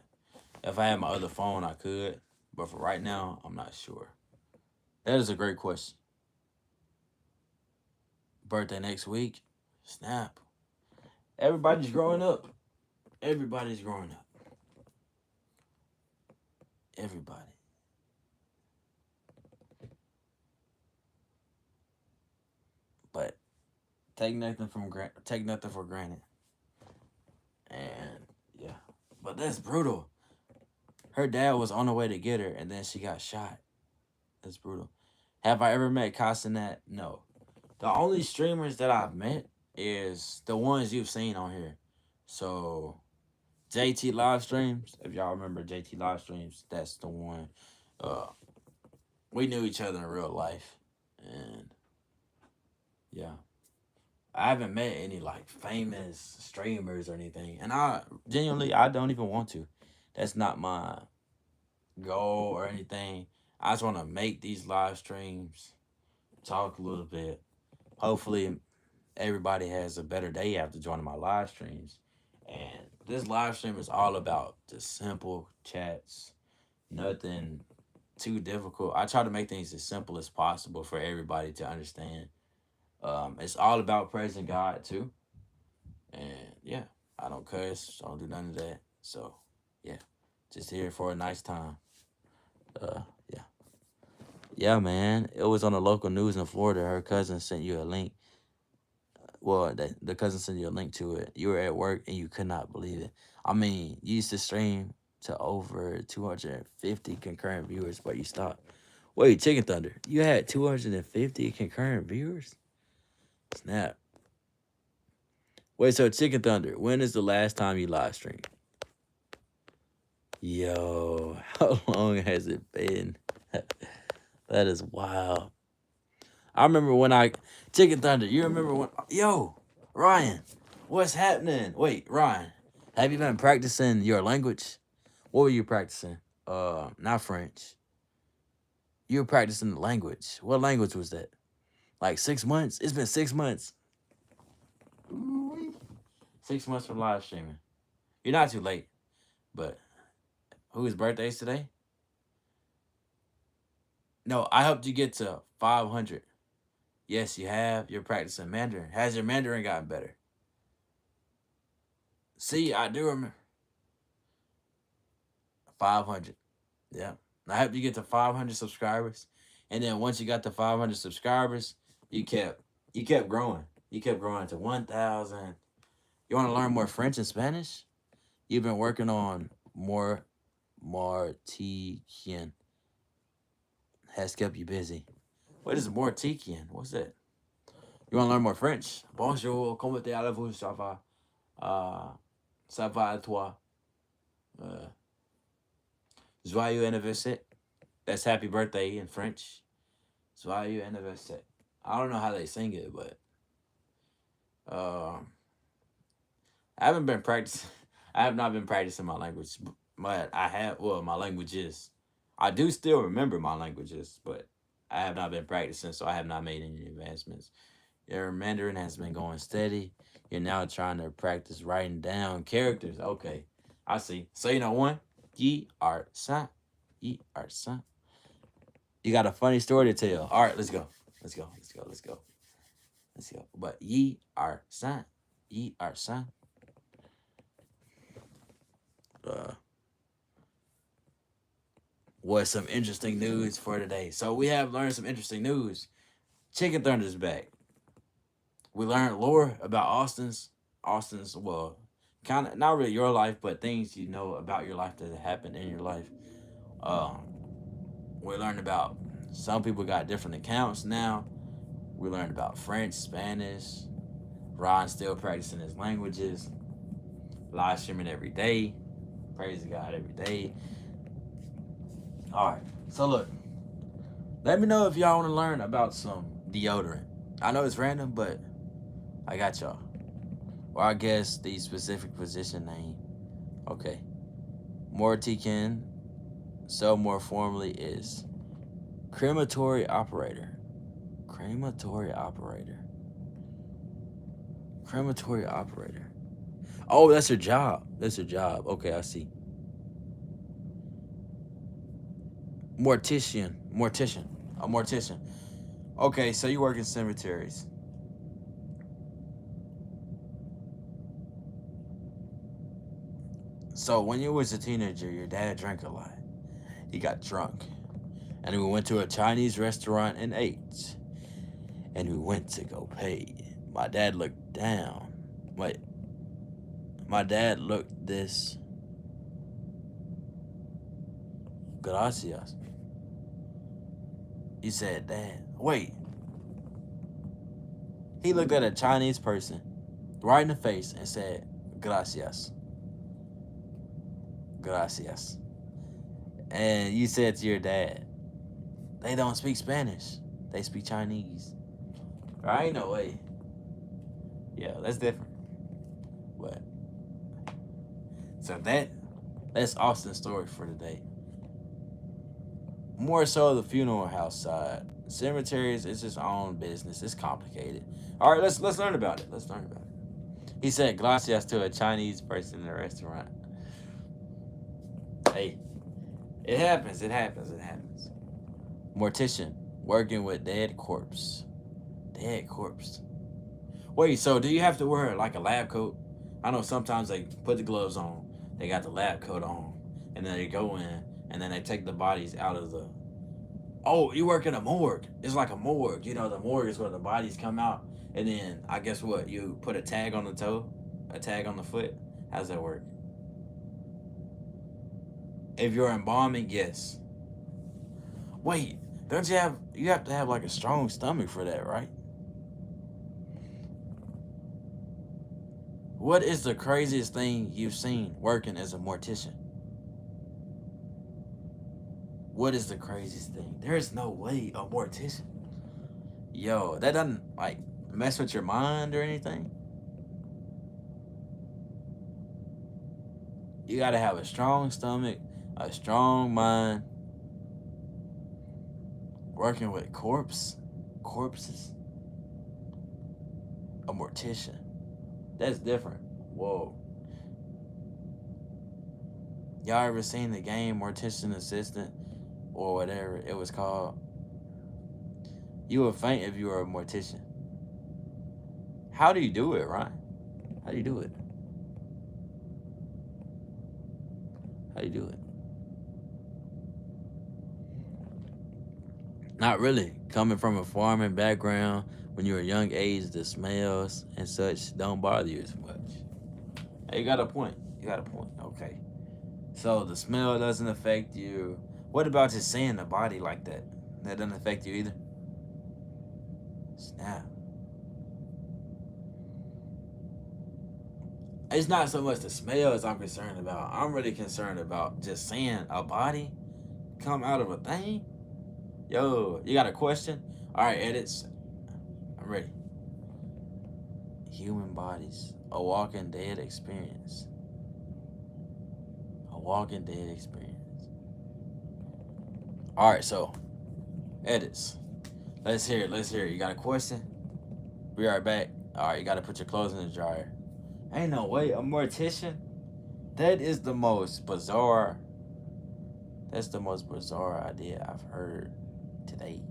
if I had my other phone, I could. But for right now, I'm not sure. That is a great question. Birthday next week. Snap. Everybody's growing up. Everybody's growing up. Everybody. But take nothing for granted. And yeah. But that's brutal. Her dad was on the way to get her and then she got shot. That's brutal. Have I ever met Castanet? No. The only streamers that I've met is the ones you've seen on here. So JT live streams. If y'all remember JT live streams, that's the one. Uh, we knew each other in real life, and yeah, I haven't met any like famous streamers or anything, and I don't even want to. That's not my goal or anything. I just want to make these live streams, talk a little bit. Hopefully, everybody has a better day after joining my live streams. And this live stream is all about just simple chats, nothing too difficult. I try to make things as simple as possible for everybody to understand. It's all about praising God too, and yeah. I don't cuss. I don't do none of that. So, yeah, just here for a nice time. Yeah, yeah, man. It was on the local news in Florida. Her cousin sent you a link. Well, the cousin sent you a link to it. You were at work and you could not believe it. I mean, you used to stream to over 250 concurrent viewers, but you stopped. Wait, Chicken Thunder, you had 250 concurrent viewers? Snap. Wait, so Chicken Thunder, when is the last time you live streamed? Yo, how long has it been? That is wild. I remember when Chicken Thunder, you remember when, yo, Ryan, what's happening? Wait, Ryan, have you been practicing your language? What were you practicing? Not French. You were practicing the language. What language was that? Like 6 months? It's been 6 months. Ooh-wee. 6 months from live streaming. You're not too late, but whose birthday's today? No, I helped you get to 500. Yes, you have. You're practicing Mandarin. Has your Mandarin gotten better? See, I do remember. 500. Yeah. I helped you get to 500 subscribers. And then once you got to 500 subscribers, you kept growing. You kept growing to 1,000. You want to learn more French and Spanish? You've been working on more Martikian. Has kept you busy. What is Mortikian? What's that? You want to learn more French? Bonjour, comment allez-vous? Ça va? Ça va à toi? Uh, Joyeux anniversaire. That's happy birthday in French. Joyeux anniversaire. I don't know how they sing it, but um, I haven't been practicing. I have not been practicing my language, but I have. Well, my languages. I do still remember my languages, but I have not been practicing, so I have not made any advancements. Your Mandarin has been going steady. You're now trying to practice writing down characters. Okay, I see. So you know one, ye are san, ye are san. You got a funny story to tell. All right, let's go. Let's go. Let's go. Let's go. Let's go. But ye are san, ye are san. Uh, was some interesting news for today. So we have learned some interesting news. Chicken Thunder's back. We learned lore about Austin's well, kind of not really your life, but things you know about your life that happened in your life. Um, we learned about some people got different accounts now. We learned about French, Spanish. Ron still practicing his languages. Live streaming every day. Praise God every day. All right. So look, let me know if y'all want to learn about some deodorant. I know it's random, but I got y'all. Or I guess the specific position name. Okay. Mortican, so more formally, is crematory operator. Crematory operator. Crematory operator. Oh, that's her job. That's her job. Okay, I see. Mortician. Mortician. A mortician. Okay, so you work in cemeteries. So when you was a teenager, your dad drank a lot. He got drunk. And we went to a Chinese restaurant and ate. And we went to go pay. My dad looked down. Wait. My dad looked this. Gracias. He said, Dad. Wait. He looked at a Chinese person right in the face and said, Gracias. Gracias. And you said to your dad, they don't speak Spanish. They speak Chinese. Right? No way. Yeah, that's different. But so that's Austin's story for today. More so the funeral house side. Cemeteries is its own business. It's complicated. All right, let's learn about it. Let's learn about it. He said gracias to a Chinese person in a restaurant. Hey, it happens. It happens. It happens. Mortician working with dead corpse. Dead corpse. Wait, so do you have to wear like a lab coat? I know sometimes they put the gloves on, they got the lab coat on, and then they go in, and then they take the bodies out of the. Oh, you work in a morgue. It's like a morgue. You know, the morgue is where the bodies come out, and then I guess what, you put a tag on the toe, a tag on the foot. How's that work? If you're embalming, yes. Wait, don't you have to have like a strong stomach for that, right? What is the craziest thing you've seen working as a mortician? What is the craziest thing? There's no way a mortician. Yo, that doesn't like mess with your mind or anything. You gotta have a strong stomach, a strong mind, working with corpses, a mortician. That's different. Whoa. Y'all ever seen the game Mortician Assistant or whatever it was called? You would faint if you were a mortician. How do you do it, Ryan? How do you do it? How do you do it? Not really. Coming from a farming background, when you're a young age, the smells and such don't bother you as much. Hey, you got a point. You got a point. Okay. So the smell doesn't affect you. What about just seeing the body like that? That doesn't affect you either? Snap. It's not so much the smell as I'm concerned about. I'm really concerned about just seeing a body come out of a thing. Yo, you got a question? All right, edits. I'm ready. Human bodies. A walking dead experience. A walking dead experience. All right, so edits. Let's hear it. Let's hear it. You got a question? Be right back. All right, you got to put your clothes in the dryer. Ain't no way. A mortician? That is the most bizarre. That's the most bizarre idea I've heard today.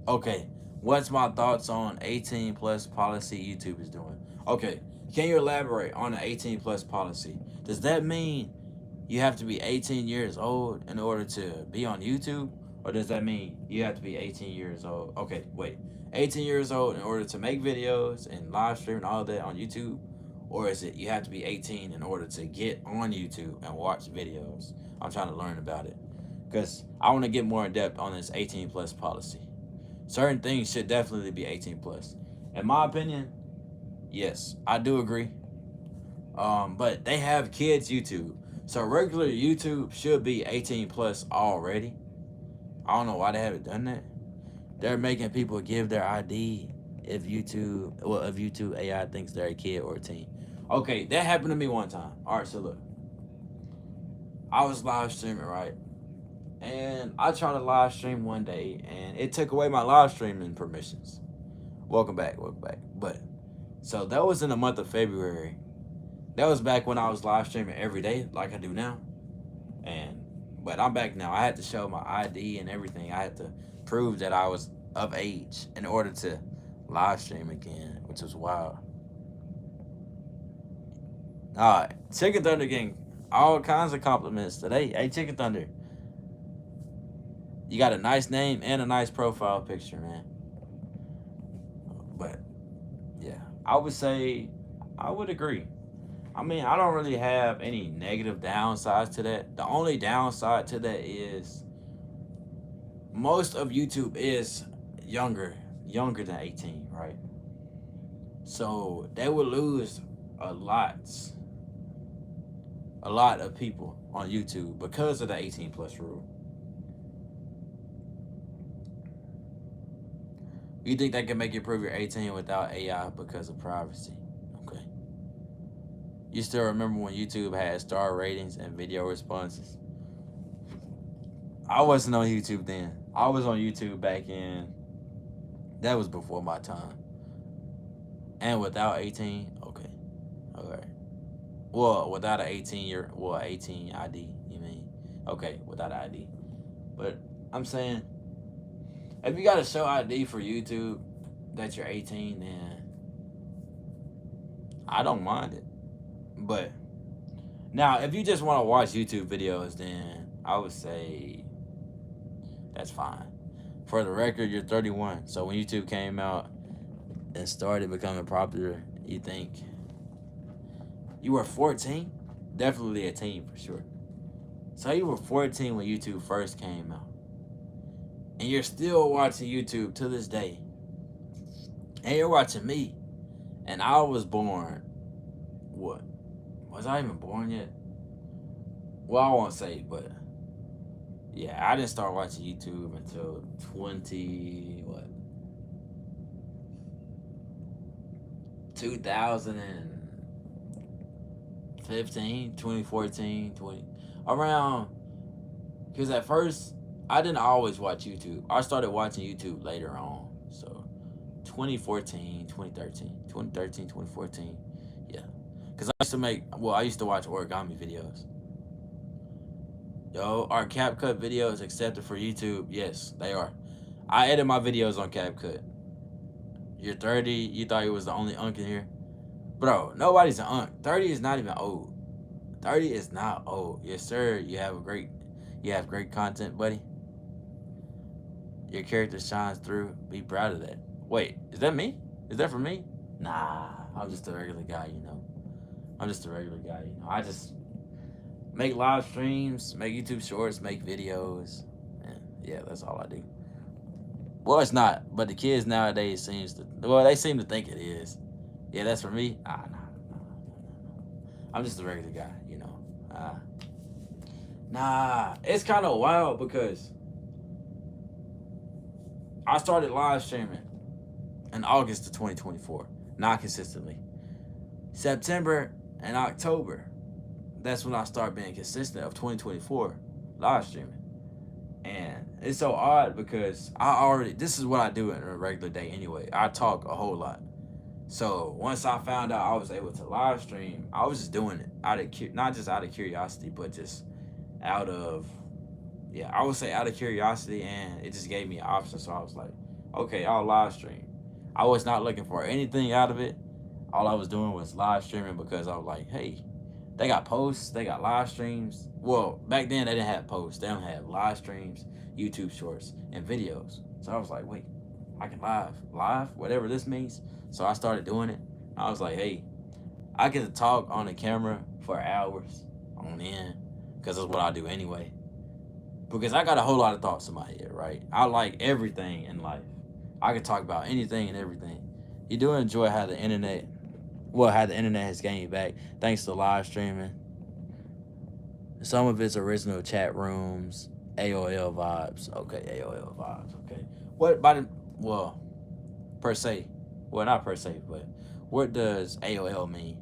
Okay, what's my thoughts on 18 plus policy YouTube is doing? Okay, can you elaborate on the 18 plus policy? Does that mean you have to be 18 years old in order to be on YouTube? Or does that mean you have to be 18 years old? Okay, wait. 18 years old in order to make videos and live stream and all that on YouTube? Or is it you have to be 18 in order to get on YouTube and watch videos? I'm trying to learn about it. Because I want to get more in depth on this 18 plus policy. Certain things should definitely be 18 plus. In my opinion, yes, I do agree. But they have kids YouTube. So regular YouTube should be 18 plus already. I don't know why they haven't done that. They're making people give their ID if YouTube AI thinks they're a kid or a teen. Okay, that happened to me one time. All right, so look, I was live streaming, right? And I tried to live stream one day, and it took away my live streaming permissions. Welcome back, welcome back. But so that was in the month of February. That was back when I was live streaming every day, like I do now. But I'm back now. I had to show my ID and everything. I had to prove that I was of age in order to live stream again, which was wild. All right, Chicken Thunder getting all kinds of compliments today. Hey, Chicken Thunder, you got a nice name and a nice profile picture, man. But yeah, I would say I would agree. I mean, I don't really have any negative downsides to that. The only downside to that is most of YouTube is younger than 18, right? So they would lose a lot of people on YouTube because of the 18 plus rule. You think they can make you prove you're 18 without AI because of privacy? Okay. You still remember when YouTube had star ratings and video responses? I wasn't on YouTube then. I was on YouTube back in. That was before my time. And without 18, okay. Alright. Well, without an 18 ID, you mean? Okay, without an ID. But I'm saying, if you got to show ID for YouTube that you're 18, then I don't mind it. But now, if you just want to watch YouTube videos, then I would say that's fine. For the record, you're 31. So when YouTube came out and started becoming popular, you think you were 14? Definitely a teen for sure. So you were 14 when YouTube first came out. And you're still watching YouTube to this day. And you're watching me. And I was born, what? Was I even born yet? Well, I won't say, but yeah, I didn't start watching YouTube until 20, what? 2015, 2014, 20. Around, because at first, I didn't always watch YouTube. I started watching YouTube later on. So 2014, 2013, 2013, 2014. Yeah. Because I used to watch origami videos. Yo, are CapCut videos accepted for YouTube? Yes, they are. I edit my videos on CapCut. You're 30, you thought you was the only unk in here? Bro, nobody's an unk. 30 is not even old. 30 is not old. Yes, sir. You have great content, buddy. Your character shines through. Be proud of that. Wait, is that me? Is that for me? Nah, I'm just a regular guy, you know. I'm just a regular guy, you know. I just make live streams, make YouTube shorts, make videos. And yeah, that's all I do. Well, it's not, but the kids nowadays they seem to think it is. Yeah, that's for me. Nah. I'm just a regular guy, you know. Nah, it's kind of wild because I started live streaming in August of 2024, not consistently. September and October, that's when I started being consistent of 2024 live streaming. And it's so odd because this is what I do in a regular day anyway. I talk a whole lot. So once I found out I was able to live stream, I was just doing it not just out of curiosity, but just out of, yeah, I would say out of curiosity, and it just gave me an option. So I was like, okay, I'll live stream. I was not looking for anything out of it. All I was doing was live streaming because I was like, hey, they got posts, they got live streams. Well, back then they didn't have posts. They don't have live streams, YouTube shorts, and videos. So I was like, wait, I can live, whatever this means. So I started doing it. I was like, hey, I get to talk on the camera for hours on end because that's what I do anyway. Because I got a whole lot of thoughts in my head, right? I like everything in life. I can talk about anything and everything. You do enjoy how the internet has gained back thanks to live streaming. Some of its original chat rooms, AOL vibes. Okay, AOL vibes. Okay. What by the well, per se, well not per se, but what does AOL mean?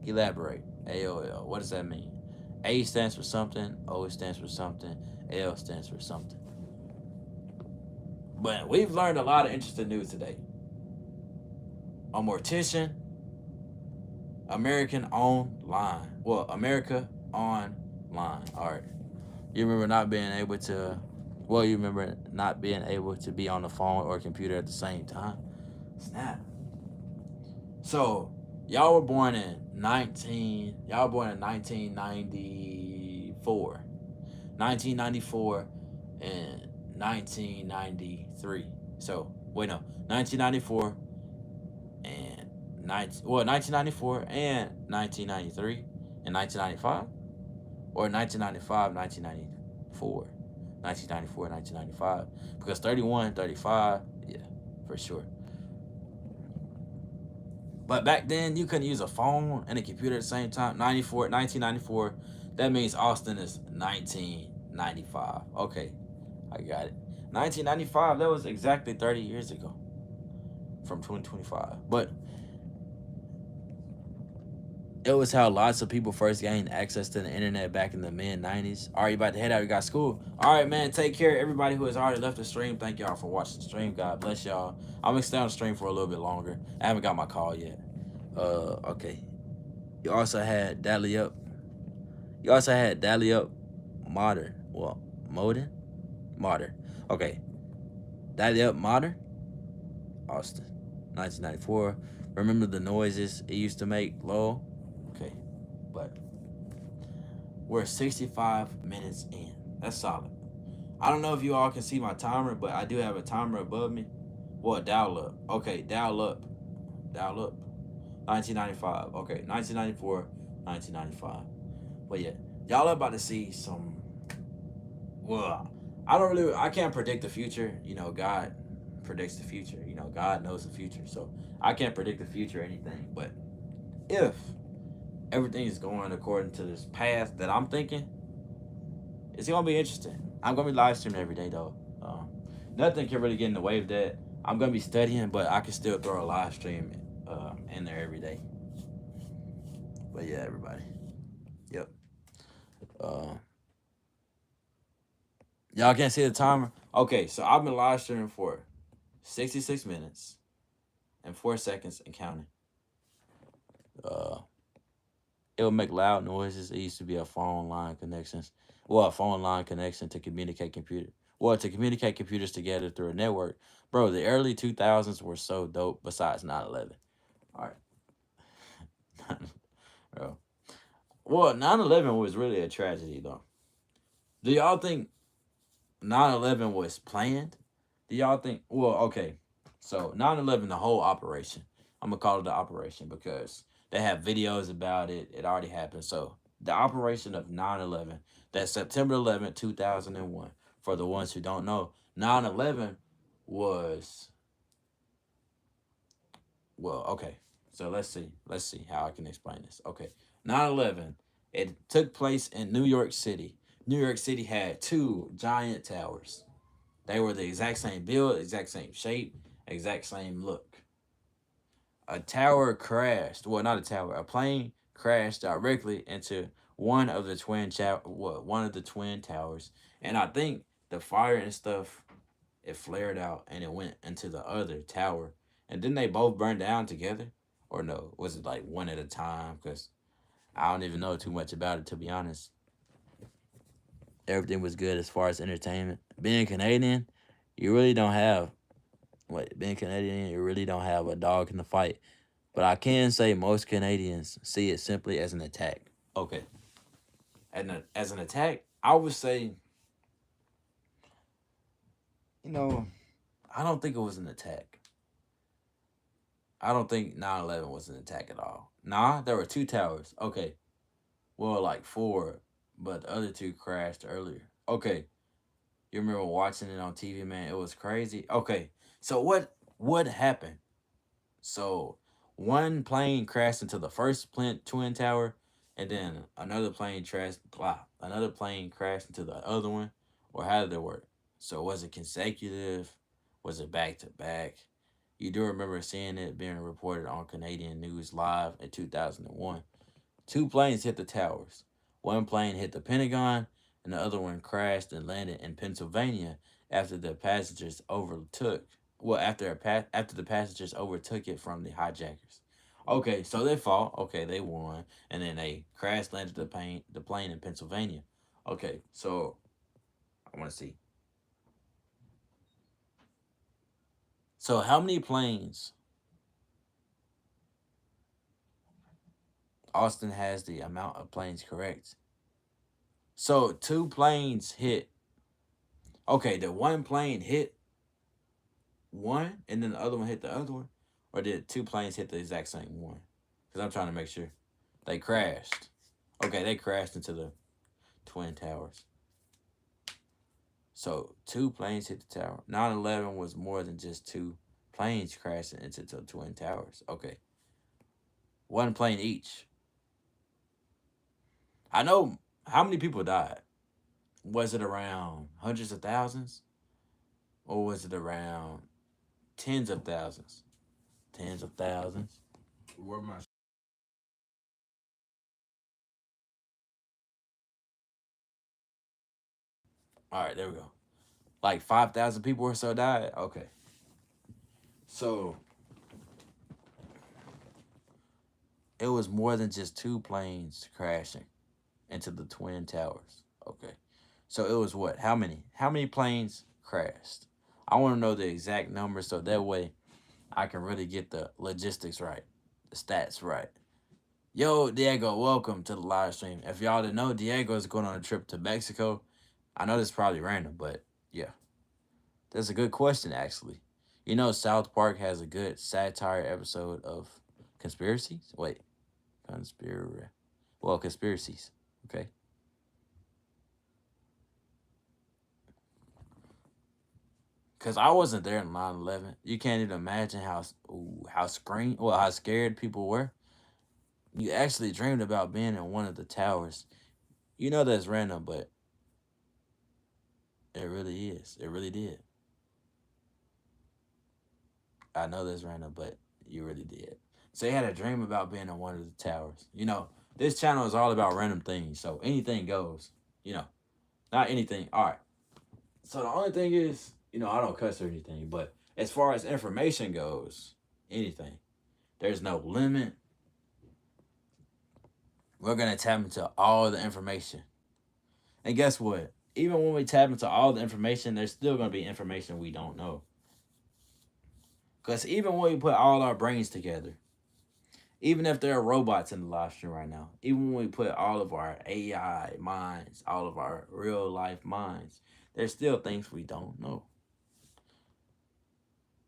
Elaborate. AOL. What does that mean? A stands for something. O stands for something. L stands for something. But we've learned a lot of interesting news today. A mortician, American online. Well, America online. All right. You remember not being able to. Well, you remember not being able to be on the phone or computer at the same time. Snap. So y'all were born in 1994, 1994 and 1993. So wait, no, 1994 and 1994 and 1993 and 1995, or 1995, 1994, 1994, 1995, because 31, 35, yeah, for sure. But back then, you couldn't use a phone and a computer at the same time. 1994, that means Austin is 1995. Okay, I got it. 1995, that was exactly 30 years ago from 2025. But it was how lots of people first gained access to the internet back in the mid-90s. All right, you about to head out. You got school. All right, man, take care. Everybody who has already left the stream, thank y'all for watching the stream. God bless y'all. I'm going to stay on the stream for a little bit longer. I haven't got my call yet. Okay. You also had Dally Up. Modern. Well, Modern? Modern. Okay. Dally Up Modern. Austin. 1994. Remember the noises it used to make low? Okay, but we're 65 minutes in. That's solid. I don't know if you all can see my timer, but I do have a timer above me. Well, dial up. Okay, dial up. Dial up. 1995. Okay, 1994, 1995. But yeah, y'all are about to see some. Well, I can't predict the future. You know, God predicts the future. You know, God knows the future. So I can't predict the future or anything. But if everything is going according to this path that I'm thinking, it's gonna be interesting. I'm gonna be live streaming every day though. Nothing can really get in the way of that. I'm gonna be studying, but I can still throw a live stream in there every day. But yeah, everybody. Yep. Uh, y'all can't see the timer. Okay, so I've been live streaming for 66 minutes and 4 seconds and counting. Uh, it would make loud noises. It used to be a phone line connections. Well, a phone line connection to communicate computer. Well, to communicate computers together through a network. Bro, the early 2000s were so dope besides 9/11. All right. Bro. Well, 9/11 was really a tragedy though. Do y'all think 9/11 was planned? Do y'all think well, okay. So 9/11, the whole operation. I'm gonna call it the operation because they have videos about it. It already happened. So the operation of 9/11, that's September 11th, 2001. For the ones who don't know, 9/11 was well, okay. So let's see how I can explain this. Okay. 9/11, it took place in New York City. New York City had two giant towers. They were the exact same build, exact same shape, exact same look. A tower crashed. Well, not a tower. A plane crashed directly into one of the twin towers, and I think the fire and stuff it flared out and it went into the other tower, and then they both burned down together, or no? Was it like one at a time? Because I don't even know too much about it to be honest. Everything was good as far as entertainment. Being Canadian, you really don't have being Canadian, you really don't have a dog in the fight. But I can say most Canadians see it simply as an attack. Okay. And as an attack, I would say, you know, I don't think it was an attack. I don't think 9/11 was an attack at all. Nah, there were two towers. Okay. Well, like four, but the other two crashed earlier. Okay. You remember watching it on TV, man? It was crazy. Okay. So what happened? So one plane crashed into the first twin tower, and then another plane crashed into the other one. Or how did it work? So was it consecutive? Was it back to back? You do remember seeing it being reported on Canadian News Live in 2001. Two planes hit the towers. One plane hit the Pentagon, and the other one crashed and landed in Pennsylvania after the passengers overtook. Well, after the passengers overtook it from the hijackers. Okay, so they fought. Okay, they won, and then they crash landed the plane in Pennsylvania. Okay, so I want to see. So how many planes Austin has the amount of planes correct? So two planes hit. Okay, the one plane hit one, and then the other one hit the other one, or did two planes hit the exact same one? Because I'm trying to make sure they crashed. Okay, they crashed into the twin towers. So two planes hit the tower. 9/11 was more than just two planes crashing into the twin towers. Okay, one plane each. I know how many people died. Was it around hundreds of thousands, or was it around tens of thousands? Tens of thousands. Where my All right, there we go. Like 5,000 people or so died. Okay, so it was more than just two planes crashing into the twin towers. Okay, so it was what? How many? How many planes crashed? I want to know the exact number so that way I can really get the logistics right, the stats right. Yo, Diego, welcome to the live stream. If y'all didn't know, Diego is going on a trip to Mexico. I know this is probably random, but yeah, that's a good question, actually. You know, South Park has a good satire episode of conspiracies? Wait, conspiracy. Well, conspiracies. Okay. Because I wasn't there in 9/11. You can't even imagine how scared people were. You actually dreamed about being in one of the towers. You know that's random, but it really is. It really did. I know that's random, but you really did. So you had a dream about being in one of the towers. You know, this channel is all about random things, so anything goes. You know, not anything. All right. So the only thing is, I don't cuss or anything, but as far as information goes, anything. There's no limit. We're gonna tap into all the information. And guess what? Even when we tap into all the information, there's still gonna be information we don't know. Because even when we put all our brains together, even if there are robots in the live stream right now, even when we put all of our AI minds, all of our real life minds, there's still things we don't know.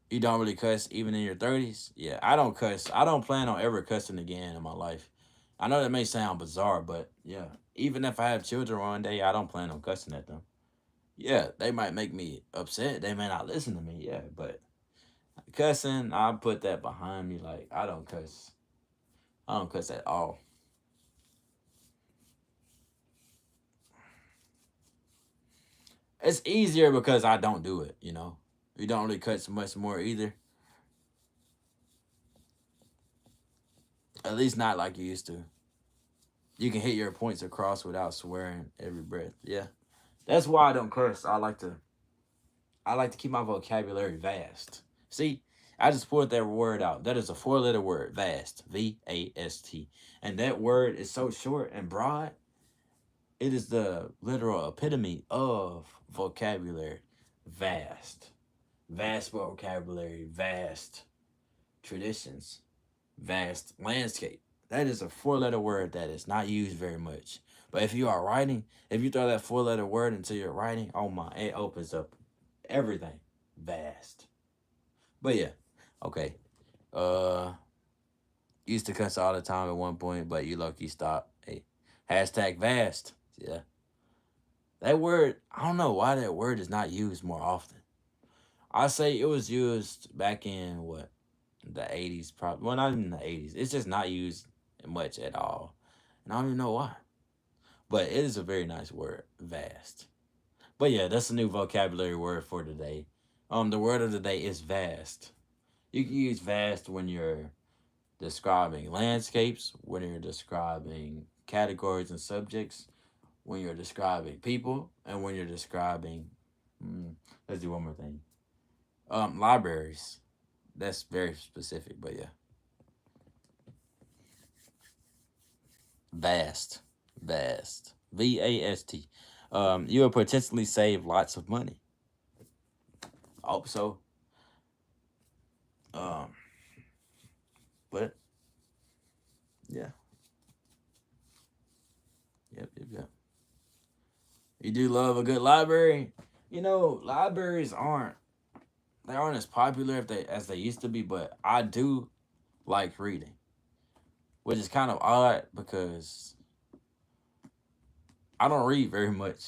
You don't really cuss even in your 30s? Yeah, I don't cuss. I don't plan on ever cussing again in my life. I know that may sound bizarre, but yeah, even if I have children one day, I don't plan on cussing at them. Yeah, they might make me upset. They may not listen to me. Yeah, but cussing, I put that behind me. Like, I don't cuss. I don't cuss at all. It's easier because I don't do it. You don't really cuss much more either. At least not like you used to. You can hit your points across without swearing every breath. Yeah. That's why I don't curse. I like to keep my vocabulary vast. See, I just pulled that word out. That is a 4-letter word, vast. VAST. And that word is so short and broad. It is the literal epitome of vocabulary. Vast. Vast vocabulary, vast traditions, vast landscape. That is a 4-letter word that is not used very much. But if you are writing, if you throw that 4-letter word into your writing, oh my, it opens up everything. Vast. But yeah, okay. Uh, used to cuss all the time at one point, but you lucky stop. Hey, hashtag vast. Yeah, that word. I don't know why that word is not used more often. I say it was used back in what, the 80s, probably. Well, not even the 80s. It's just not used much at all, and I don't even know why. But it is a very nice word, vast. But yeah, that's a new vocabulary word for today. The word of the day is vast. You can use vast when you're describing landscapes, when you're describing categories and subjects, when you're describing people, and when you're describing. Let's do one more thing. Libraries. That's very specific, but yeah, vast, vast, VAST. You will potentially save lots of money. Also, um, but yeah, yep. You do love a good library. Libraries aren't as popular as they used to be, but I do like reading, which is kind of odd because I don't read very much.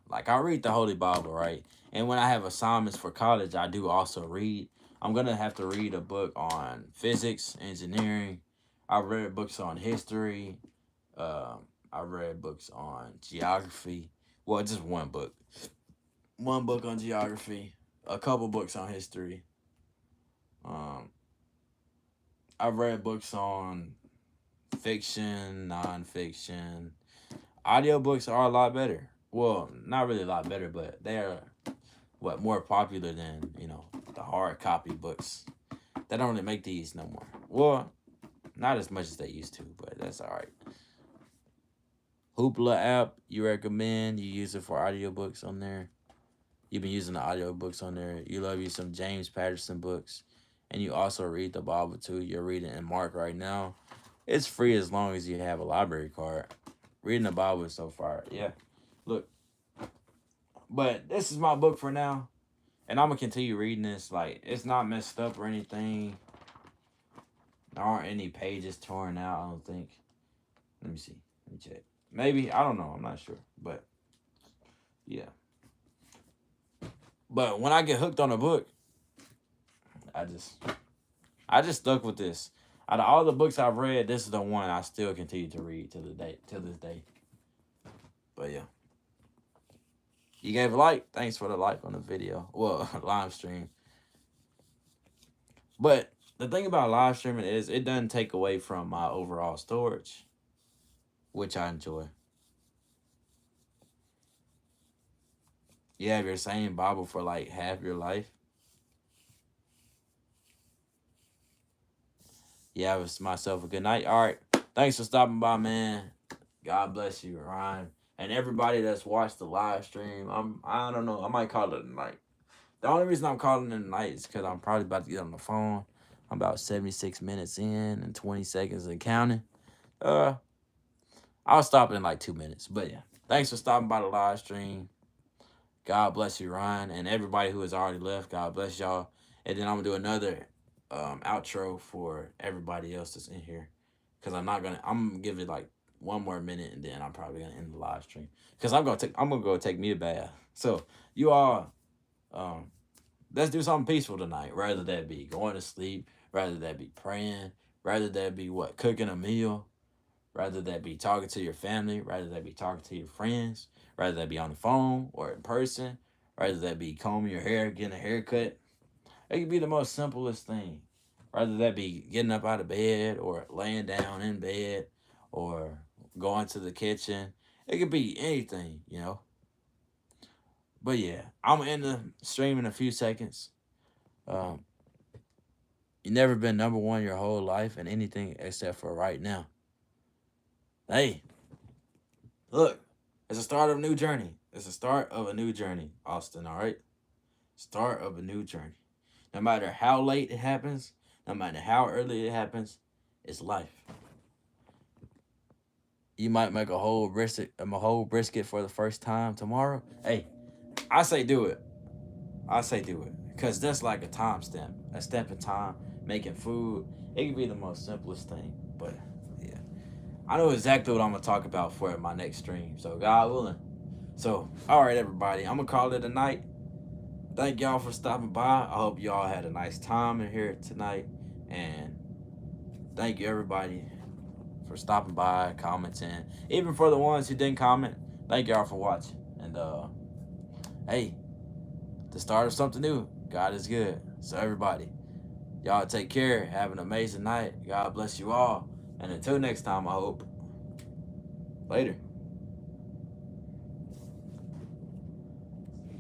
Like, I read the Holy Bible, right? And when I have assignments for college, I do also read. I'm gonna have to read a book on physics, engineering. I've read books on history. I've read books on geography. Well, just one book. One book on geography. A couple books on history. Um, I've read books on fiction, nonfiction. Audiobooks are a lot better. Well, not really a lot better, but they're more popular than, the hard copy books. They don't really make these no more. Well, not as much as they used to, but that's all right. Hoopla app, you recommend? You use it for audiobooks on there? You've been using the audiobooks on there. You love you some James Patterson books. and you also read the Bible too. You're reading in Mark right now. It's free as long as you have a library card. Reading the Bible is so far. Yeah. Look, but this is my book for now. And I'm gonna continue reading this. Like, it's not messed up or anything. There aren't any pages torn out, I don't think. Let me see. Let me check. Maybe. I don't know. I'm not sure. But yeah. But when I get hooked on a book, I just stuck with this. Out of all the books I've read, this is the one I still continue to read to this day. But yeah. You gave a like. Thanks for the like on the video. Well, live stream. But the thing about live streaming is it doesn't take away from my overall storage, which I enjoy. You have your same Bible for like half your life. Yeah, have myself a good night. All right. Thanks for stopping by, man. God bless you, Ryan. And everybody that's watched the live stream. I don't know. I might call it a night. The only reason I'm calling it a night is because I'm probably about to get on the phone. I'm about 76 minutes in and 20 seconds and counting. I'll stop in like 2 minutes. But yeah. Thanks for stopping by the live stream. God bless you, Ryan. And everybody who has already left, God bless y'all. And then I'm going to do another outro for everybody else that's in here. Because I'm going to give it like 1 more minute and then I'm probably going to end the live stream. Because I'm going to go take me a bath. So you all, let's do something peaceful tonight. Rather that be going to sleep, rather that be praying, rather that be what, cooking a meal, rather that be talking to your family, rather that be talking to your friends, rather that be on the phone or in person, rather that be combing your hair, getting a haircut. It could be the most simplest thing. Rather that be getting up out of bed or laying down in bed or going to the kitchen. It could be anything, you know. But yeah, I'm going to end the stream in a few seconds. You never been number one your whole life in anything except for right now. Hey, look, it's the start of a new journey. It's the start of a new journey, Austin, all right? Start of a new journey. No matter how late it happens, no matter how early it happens, it's life. You might make a whole brisket for the first time tomorrow. Hey, I say do it. I say do it. Because that's like a timestamp. A step in time, making food. It can be the most simplest thing. But yeah. I know exactly what I'm going to talk about for my next stream. So God willing. So, all right, everybody. I'm going to call it a night. Thank y'all for stopping by. I hope y'all had a nice time in here tonight. And thank you, everybody, for stopping by, commenting. Even for the ones who didn't comment, thank y'all for watching. And, hey, the start of something new. God is good. So, everybody, y'all take care. Have an amazing night. God bless you all. And until next time, I hope. Later.